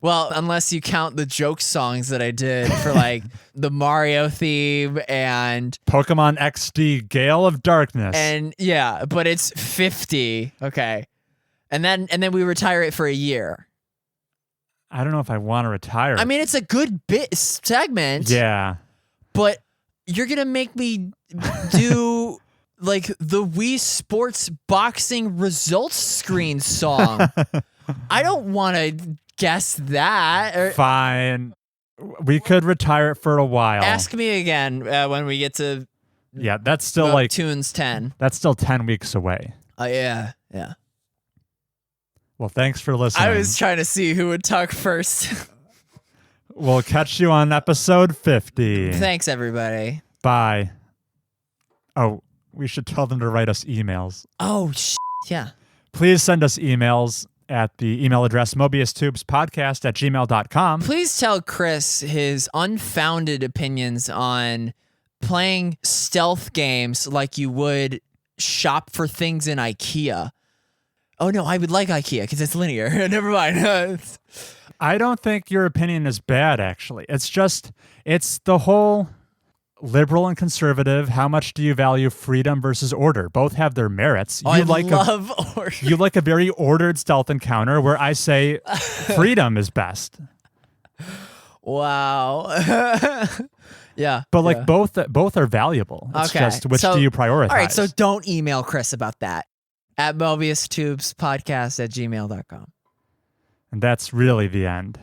Well, unless you count the joke songs that I did for like the Mario theme and Pokemon XD Gale of Darkness. And yeah, but it's 50. Okay. And then we retire it for a year. I don't know if I want to retire. I mean, it's a good bit segment. Yeah. But you're going to make me do like the Wii Sports boxing results screen song. I don't want to guess that. Fine. We could retire it for a while. Ask me again when we get to Yeah, that's still like Tunes 10. That's still 10 weeks away. Yeah. Well, thanks for listening. I was trying to see who would talk first. We'll catch you on episode 50. Thanks, everybody. Bye. Oh, we should tell them to write us emails. Oh, yeah. Please send us emails at the email address mobiustubespodcast@gmail.com. Please tell Chris his unfounded opinions on playing stealth games like you would shop for things in IKEA. Oh, no, I would like IKEA because it's linear. Never mind. I don't think your opinion is bad, actually. It's the whole liberal and conservative. How much do you value freedom versus order? Both have their merits. I love order. You like a very ordered stealth encounter where I say freedom is best. Wow. Yeah. But like both are valuable. It's just which do you prioritize? All right, so don't email Chris about that. At MobiusTubesPodcast@gmail.com. And that's really the end.